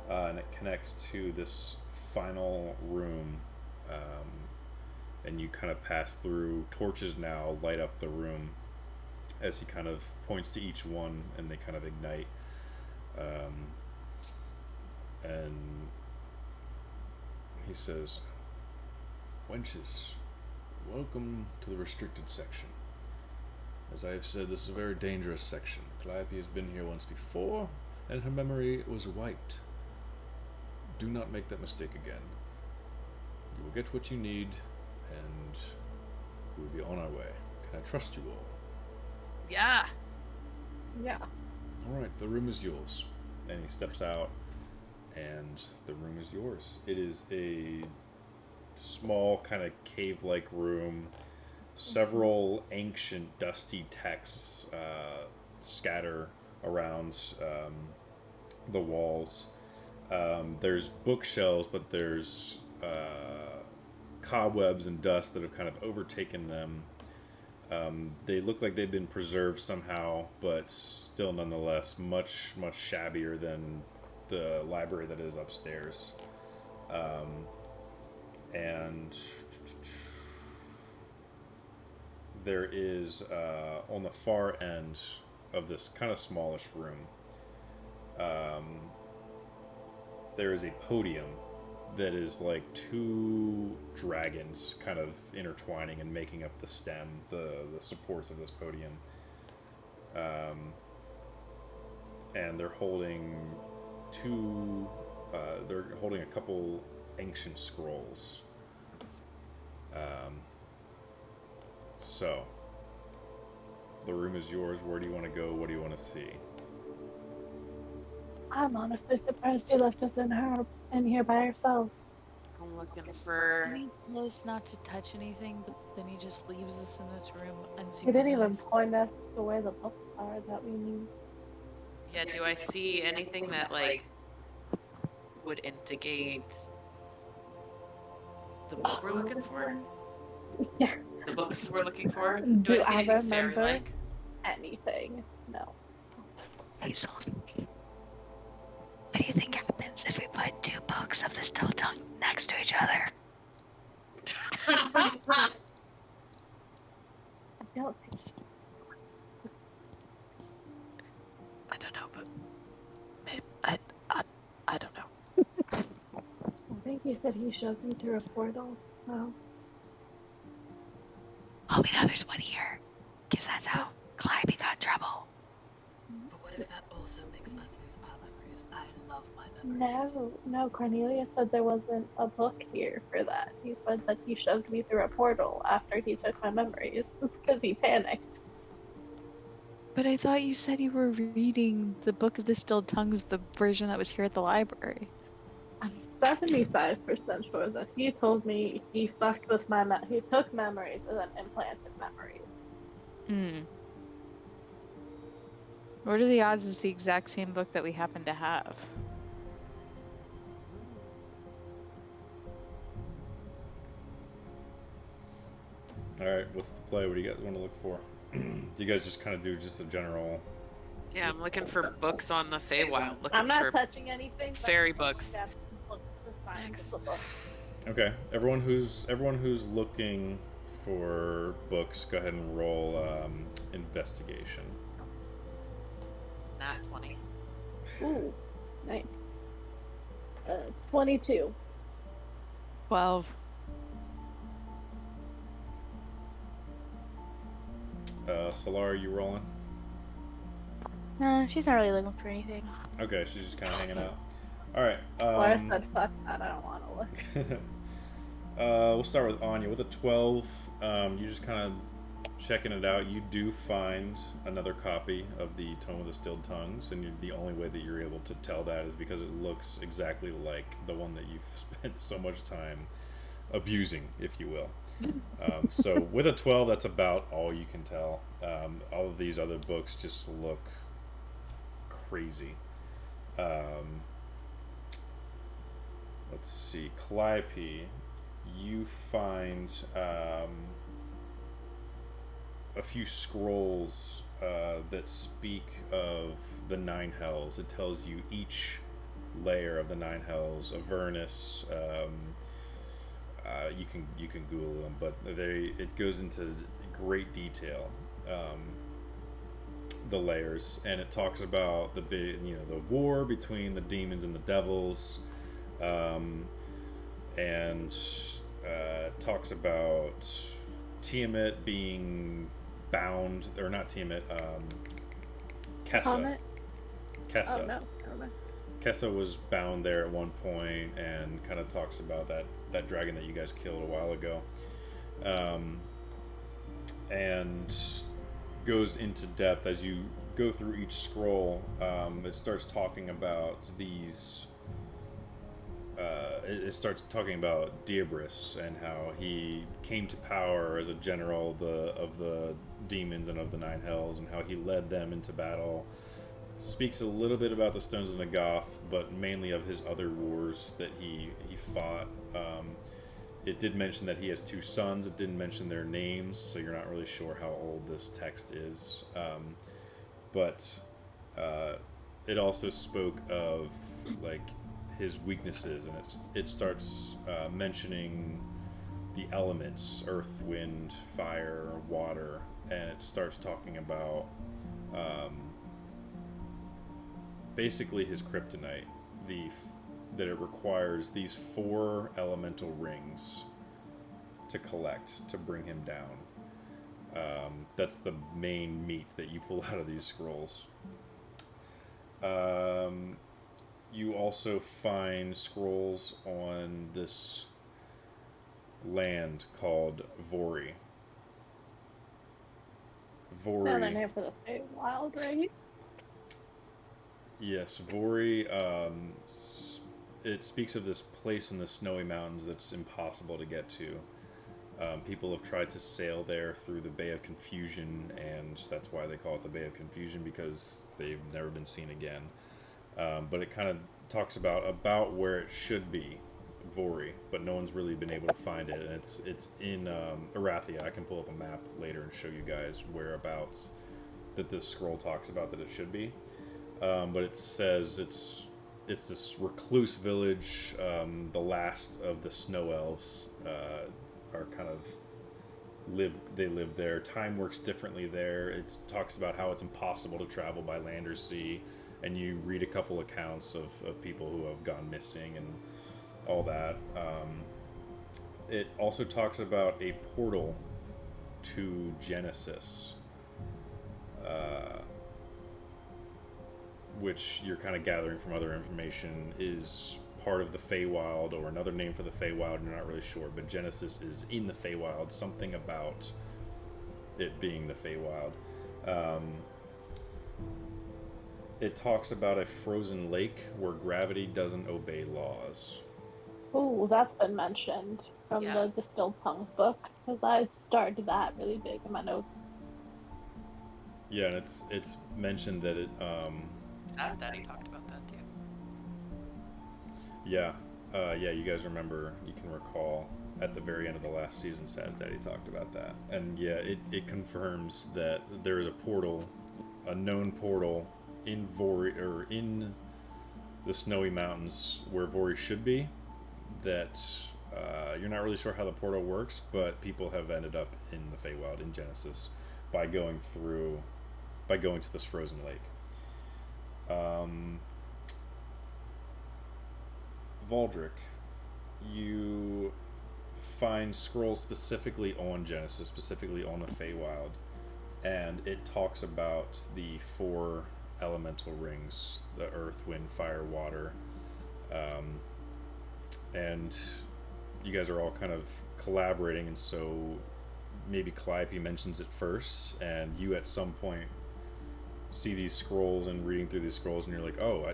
and it connects to this final room, and you kind of pass through. Torches now light up the room as he kind of points to each one, and they kind of ignite, and he says, "Wenches, welcome to the restricted section. As I have said, this is a very dangerous section. Calliope has been here once before, and her memory was wiped. Do not make that mistake again. You will get what you need, and we will be on our way. Can I trust you all?" Yeah. Yeah. "All right, the room is yours." And he steps out, and the room is yours. It is a small kind of cave-like room. Several ancient dusty texts scatter around the walls. There's bookshelves, but there's cobwebs and dust that have kind of overtaken them. They look like they've been preserved somehow, but still nonetheless much shabbier than the library that is upstairs. And there is, on the far end of this kind of smallish room, there is a podium that is like two dragons kind of intertwining and making up the stem, the supports of this podium. And they're holding a couple ancient scrolls. So, the room is yours. Where do you want to go? What do you want to see? I'm honestly surprised you left us in here by ourselves. I'm looking for. He told us not to touch anything, but then he just leaves us in this room He didn't even unsupervised. point us to where the books are that we need. Yeah, do I see anything that, like, would indicate the book we're looking for? Yeah. The books we're looking for? Do Do I see I anything remember? fairy-like? Anything? No. Hazel, what do you think happens if we put two books of the still tongue next to each other? I don't think. I don't know, but maybe, I don't know. I think he said he showed me through a portal. So Well, we know there's one here, because that's how Calliope got in trouble. But what if that also makes us lose our memories? I love my memories. no. Cornelius said there wasn't a book here for that. He said that he shoved me through a portal after he took my memories because he panicked. But I thought you said you were reading the Book of the Still Tongues, the version that was here at the library. I'm 75% sure that he told me he fucked with my he took memories and then implanted memories. What are the odds it's the exact same book that we happen to have? Alright, what's the play? What do you guys want to look for? Do you guys just kind of do just a general... Yeah, I'm looking for books on the Feywild. Looking I'm not for touching anything. But fairy I'm books. looking at books to find the book. Okay, everyone who's looking for books, go ahead and roll investigation. Nat 20. Ooh, nice. 22. 12. Solar, are you rolling? No, she's not really looking for anything. Okay, she's just kind of hanging out. Alright, Or I said, fuck that, I don't want to look. we'll start with Anya. With a 12, you're just kind of checking it out. You do find another copy of the Tome of the Stilled Tongues, and the only way that you're able to tell that is because it looks exactly like the one that you've spent so much time abusing, if you will. So with a 12, that's about all you can tell. All of these other books just look crazy. Let's see, Calliope, you find a few scrolls that speak of the Nine Hells. It tells you each layer of the Nine Hells, Avernus. You can Google them, but it goes into great detail. The layers, and it talks about the war between the demons and the devils, and talks about Tiamat being bound, or not Tiamat, Kessa. Comment? Kessa. Oh, no. Never mind. Kessa was bound there at one point, and kind of talks about that dragon that you guys killed a while ago, and goes into depth as you go through each scroll. It starts talking about these it starts talking about Diabris and how he came to power as a general of the demons and of the Nine Hells, and how he led them into battle. Speaks a little bit about the Stones of Nagath, but mainly of his other wars that he fought. It did mention that he has two sons. It didn't mention their names, so you're not really sure how old this text is. But it also spoke of like his weaknesses, and it starts mentioning the elements: earth, wind, fire, water, and it starts talking about basically his kryptonite, that it requires these 4 elemental rings to collect to bring him down. That's the main meat that you pull out of these scrolls. You also find scrolls on this land called Vori. Another name for the Feywild, right? Yes, Vori. It speaks of this place in the snowy mountains that's impossible to get to. People have tried to sail there through the Bay of Confusion, and that's why they call it the Bay of Confusion, because they've never been seen again. But it kind of talks about where it should be, Vori, but no one's really been able to find it. And it's in Arathia. I can pull up a map later and show you guys whereabouts that this scroll talks about that it should be. But it says it's this recluse village. The last of the snow elves are kind of live there. Time works differently there. It talks about how it's impossible to travel by land or sea, and you read a couple accounts of people who have gone missing and all that. It also talks about a portal to Genesis, which you're kind of gathering from other information is part of the Feywild, or another name for the Feywild. You're not really sure, but Genesis is in the Feywild. Something about it being the Feywild. It talks about a frozen lake where gravity doesn't obey laws. Oh, that's been mentioned from the Distilled Tongues book, because I started that really big in my notes. Yeah, and it's mentioned that it Saz Daddy talked about that too. yeah, you guys remember, you can recall at the very end of the last season, Saz Daddy talked about that. And yeah, it confirms that there is a portal, a known portal in Vori, or in the snowy mountains where Vori should be, that you're not really sure how the portal works, but people have ended up in the Feywild in Genesis by going to this frozen lake. Valdric, you find scrolls specifically on Genesis, specifically on the Feywild, and it talks about the 4 elemental rings: the earth, wind, fire, water. And you guys are all kind of collaborating, and so maybe Calliope mentions it first, and you at some point see these scrolls and reading through these scrolls, and you're like, oh,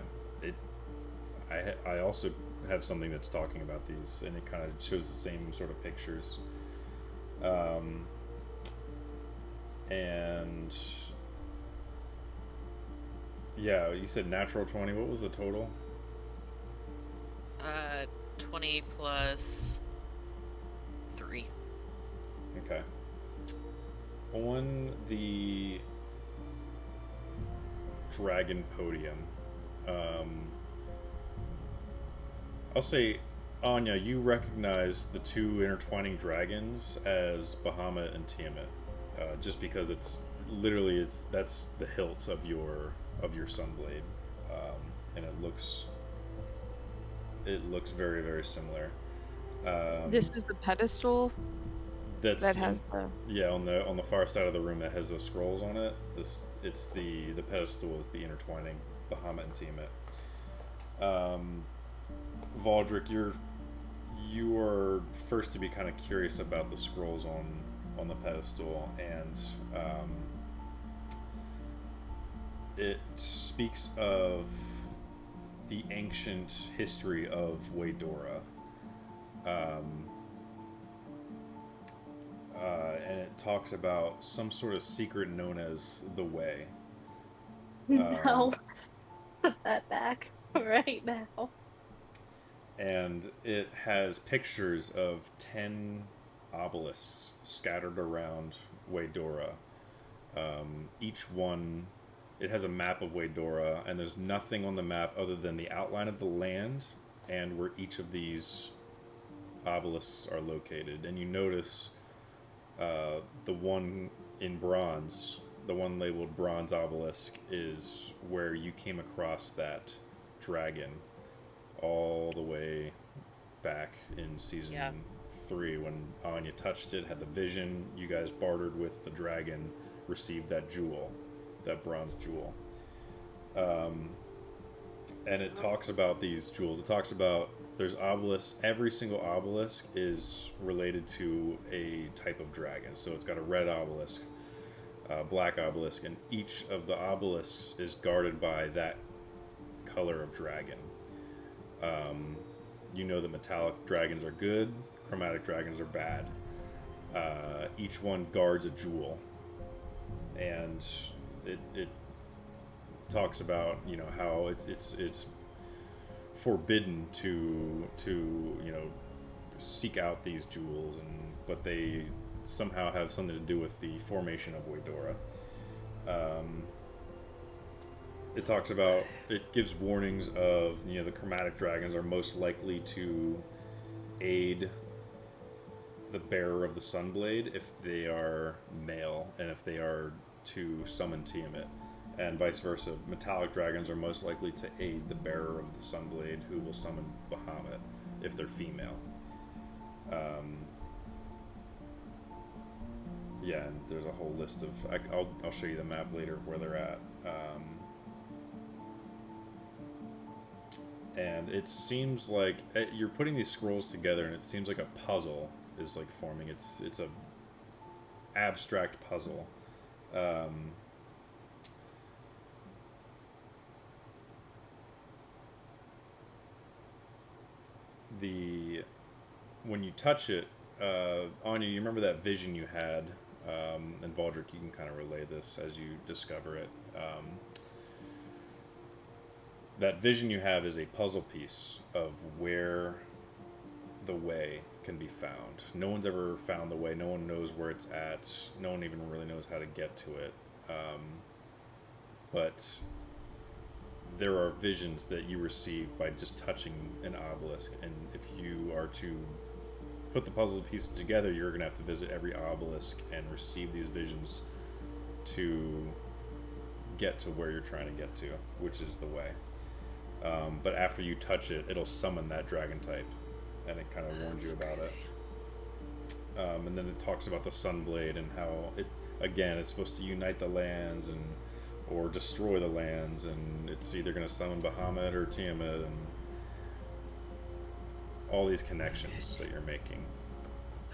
I also have something that's talking about these, and it kind of shows the same sort of pictures. And yeah, you said natural 20. What was the total? 20 plus 3. Okay. On the dragon podium, I'll say, Anya, you recognize the 2 intertwining dragons as Bahamut and Tiamat, just because that's the hilt of your sunblade, and it looks very, very similar. This is the pedestal that has the... Yeah, on the far side of the room that has the scrolls on it. It's the pedestal is the intertwining Bahamut and Tiamat. Valdric, you are first to be kind of curious about the scrolls on the pedestal, and it speaks of the ancient history of Waydora. And it talks about some sort of secret known as the Way. No. Put that back right now. And it has pictures of 10 obelisks scattered around Waydora. Each one, it has a map of Waydora, and there's nothing on the map other than the outline of the land and where each of these obelisks are located. And you notice the one in bronze, the one labeled Bronze Obelisk, is where you came across that dragon all the way back in season 3 when Anya touched it, had the vision. You guys bartered with the dragon, received that jewel, that bronze jewel. And it talks about these jewels. It talks about there's obelisks. Every single obelisk is related to a type of dragon. So it's got a red obelisk, black obelisk, and each of the obelisks is guarded by that color of dragon. You know that metallic dragons are good, chromatic dragons are bad. Each one guards a jewel, and it talks about, you know, how it's forbidden to seek out these jewels, but they somehow have something to do with the formation of Waydora. It talks about, it gives warnings of, the chromatic dragons are most likely to aid the bearer of the Sunblade if they are male, and if they are to summon Tiamat, and vice versa. Metallic dragons are most likely to aid the bearer of the Sunblade, who will summon Bahamut if they're female. Yeah, and there's a whole list of. I'll show you the map later of where they're at. And it seems like you're putting these scrolls together, and it seems like a puzzle is like forming. It's a abstract puzzle. When you touch it, Anya, you remember that vision you had, and Valdrick, you can kind of relay this as you discover it. That vision you have is a puzzle piece of where the Way can be found. No one's ever found the Way. No one knows where it's at. No one even really knows how to get to it. But there are visions that you receive by just touching an obelisk, and if you are to put the puzzle pieces together, you're going to have to visit every obelisk and receive these visions to get to where you're trying to get to, which is the Way. But after you touch it, it'll summon that dragon type, and it kind of warns you about it. And then it talks about the Sunblade and how it's supposed to unite the lands or destroy the lands, and it's either going to summon Bahamut or Tiamat, and all these connections that you're making.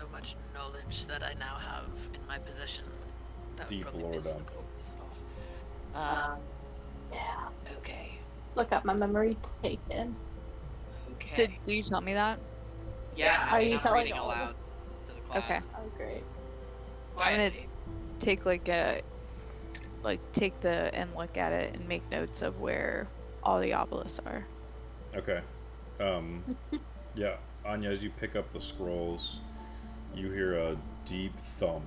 So much knowledge that I now have in my possession. That Deep probably lore pisses dump. the focus off. Yeah. Okay. Look up my memory taken. Okay. So, do you tell me that? Yeah, Are you I'm telling reading all of aloud to the class. Okay. Oh, great. I'm gonna Quietly. take take and look at it and make notes of where all the obelisks are. Okay. Yeah, Anya, as you pick up the scrolls, you hear a deep thump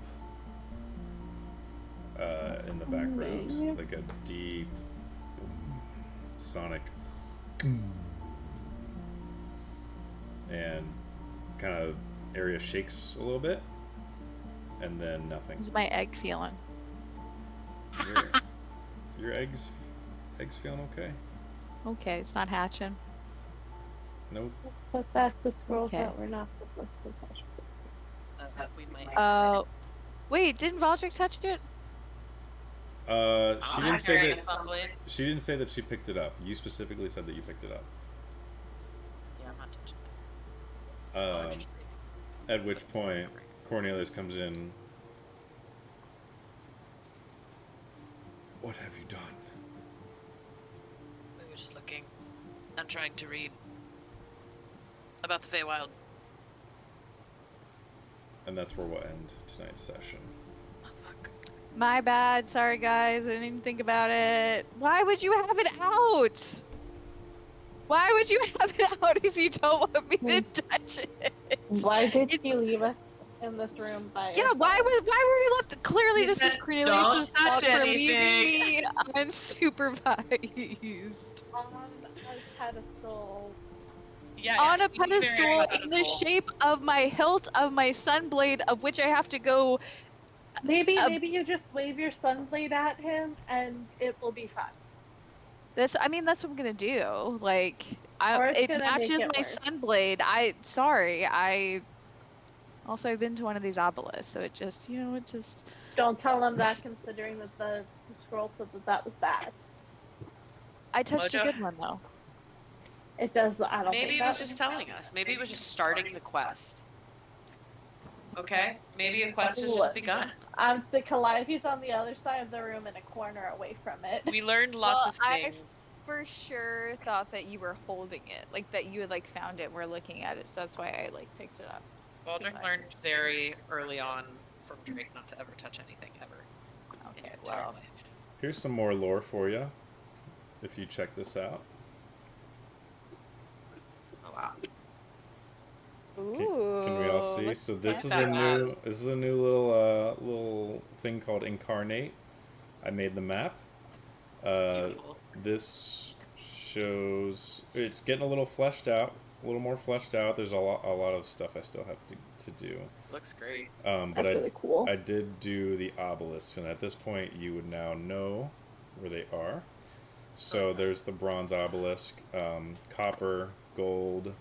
in the background, like a deep sonic, and kind of area shakes a little bit, and then nothing. How's my egg feeling? Your eggs feeling okay? Okay, it's not hatching. Nope. Put back the scrolls Okay. that we're not supposed to touch. We might. Wait, didn't Valdrick touch it? She didn't say carrying that. a Sunblade. She didn't say that she picked it up. You specifically said that you picked it up. Yeah, I'm not touching that. Interesting. At which point, Cornelius comes in. What have you done? We were just looking. I'm trying to read about the Feywild. And that's where we'll end tonight's session. Oh, fuck. My bad. Sorry, guys. I didn't even think about it. Why would you have it out? Why would you have it out if you don't want me to touch it? Why did It's- you leave us in this room by Yeah, why were we left? Clearly, He this was said, Cornelius' "Don't fault touch for leaving anything." me unsupervised. on a pedestal? Yeah, On yeah, a she's very pedestal in the pedestal. shape of my hilt of my sunblade, of which I have to go. Maybe you just wave your sunblade at him and it will be fine. That's what I'm gonna do. Like, Or it's it gonna make matches it my worse. sunblade. I've been to one of these obelisks, so it just. Don't tell him that, considering that the scroll said that was bad. I touched a Mojo? good one though. It does. I don't. Maybe think it was that just telling us. Maybe it was just starting the quest. Okay? Maybe a quest has just begun. The Calliope's on the other side of the room in a corner away from it. We learned lots of I things. for sure thought that you were holding it, like that you had found it and were looking at it, so that's why I picked it up. Baldric learned very early on from Drake not to ever touch anything ever in Okay, his entire well, life. Here's some more lore for you, if you check this out. Oh wow. Can we all see? So this is at a that. new little thing called Incarnate. I made the map. Beautiful. This shows it's getting a little fleshed out, a little more fleshed out. There's a lot of stuff I still have to do. Looks great. But That's really cool. I did do the obelisks, and at this point you would now know where they are. So there's the bronze obelisk, copper, gold,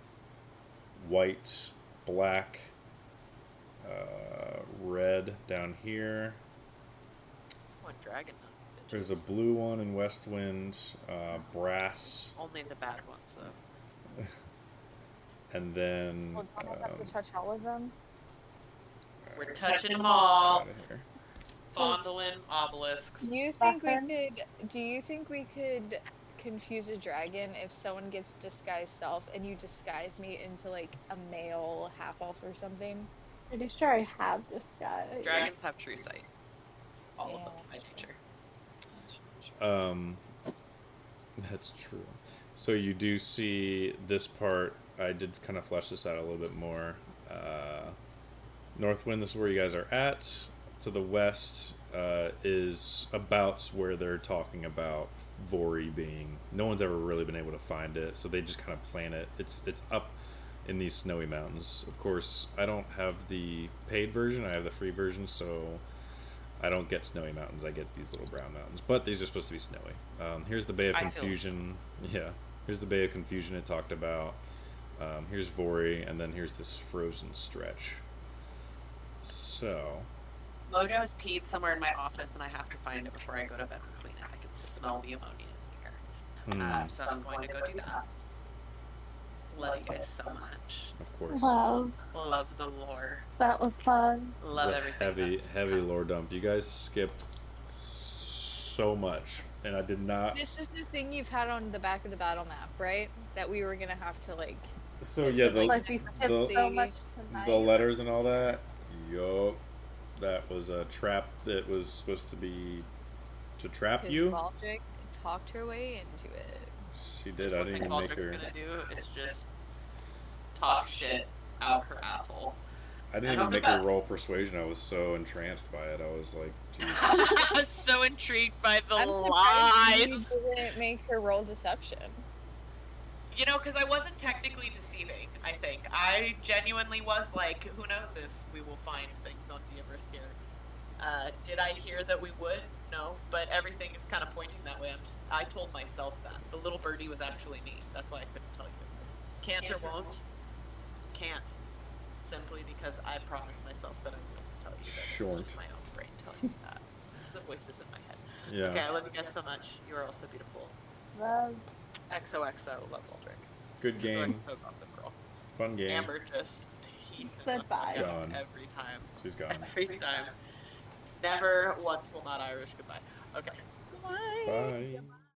white, black, red down here. What dragon? Bitches. There's a blue one in Westwind, brass, Only the bad ones though. and then Well, don't I have to touch all of them? We're touching them all. out of here. Fondling obelisks. Do you think we could confuse a dragon if someone gets disguised self and you disguise me into a male half elf or something? Pretty sure I have this guy. Dragons have true sight. All of them by nature. That's true. So you do see this part. I did kind of flesh this out a little bit more. Northwind, this is where you guys are at. To the west is about where they're talking about Vori being. No one's ever really been able to find it, so they just kind of plan it. It's up in these snowy mountains. Of course, I don't have the paid version. I have the free version, so I don't get snowy mountains. I get these little brown mountains, but these are supposed to be snowy. Here's the Bay of Confusion. Yeah, here's the Bay of Confusion it talked about. Here's Vori, and then here's this frozen stretch. So Mojo has peed somewhere in my office, and I have to find it before I go to bed and clean it. I can smell the ammonia in here. So I'm going to go do that. Love you guys so much. of course, Love the lore. That was fun. Love the everything. heavy lore dump. You guys skipped so much, and I did not. This is the thing you've had on the back of the battle map, right? That we were gonna have to So It's yeah, like- We skipped so much tonight. the letters and all that. Yup, that was a trap that was supposed to be to trap because you. Baldric talked her way into it. She did. There's I one didn't thing even make Baldric's her. gonna do. It's just talk shit out her asshole. I didn't And even I'm make the her best. roll persuasion. I was so entranced by it. I was like, geez. I was so intrigued by the I'm surprised lies. you didn't make her roll deception. You know, because I wasn't technically deceiving, I think. I genuinely was like, who knows if we will find things on Diaverse here. Did I hear that we would? No, but everything is kind of pointing that way. I told myself that. The little birdie was actually me. That's why I couldn't tell you. Can't or won't? Can't. Simply because I promised myself that I wouldn't tell you that. Short. It's just my own brain telling me that. It's the voices in my head. Yeah. Okay, I love you guys so much. You are all so beautiful. Love. XOXO, love Baldric. Good game. XOXO, Gotham Girl. Fun game. Amber just peace Said bye. Gone. every time. She's gone. Every time. Never once will not Irish goodbye. Okay. Bye.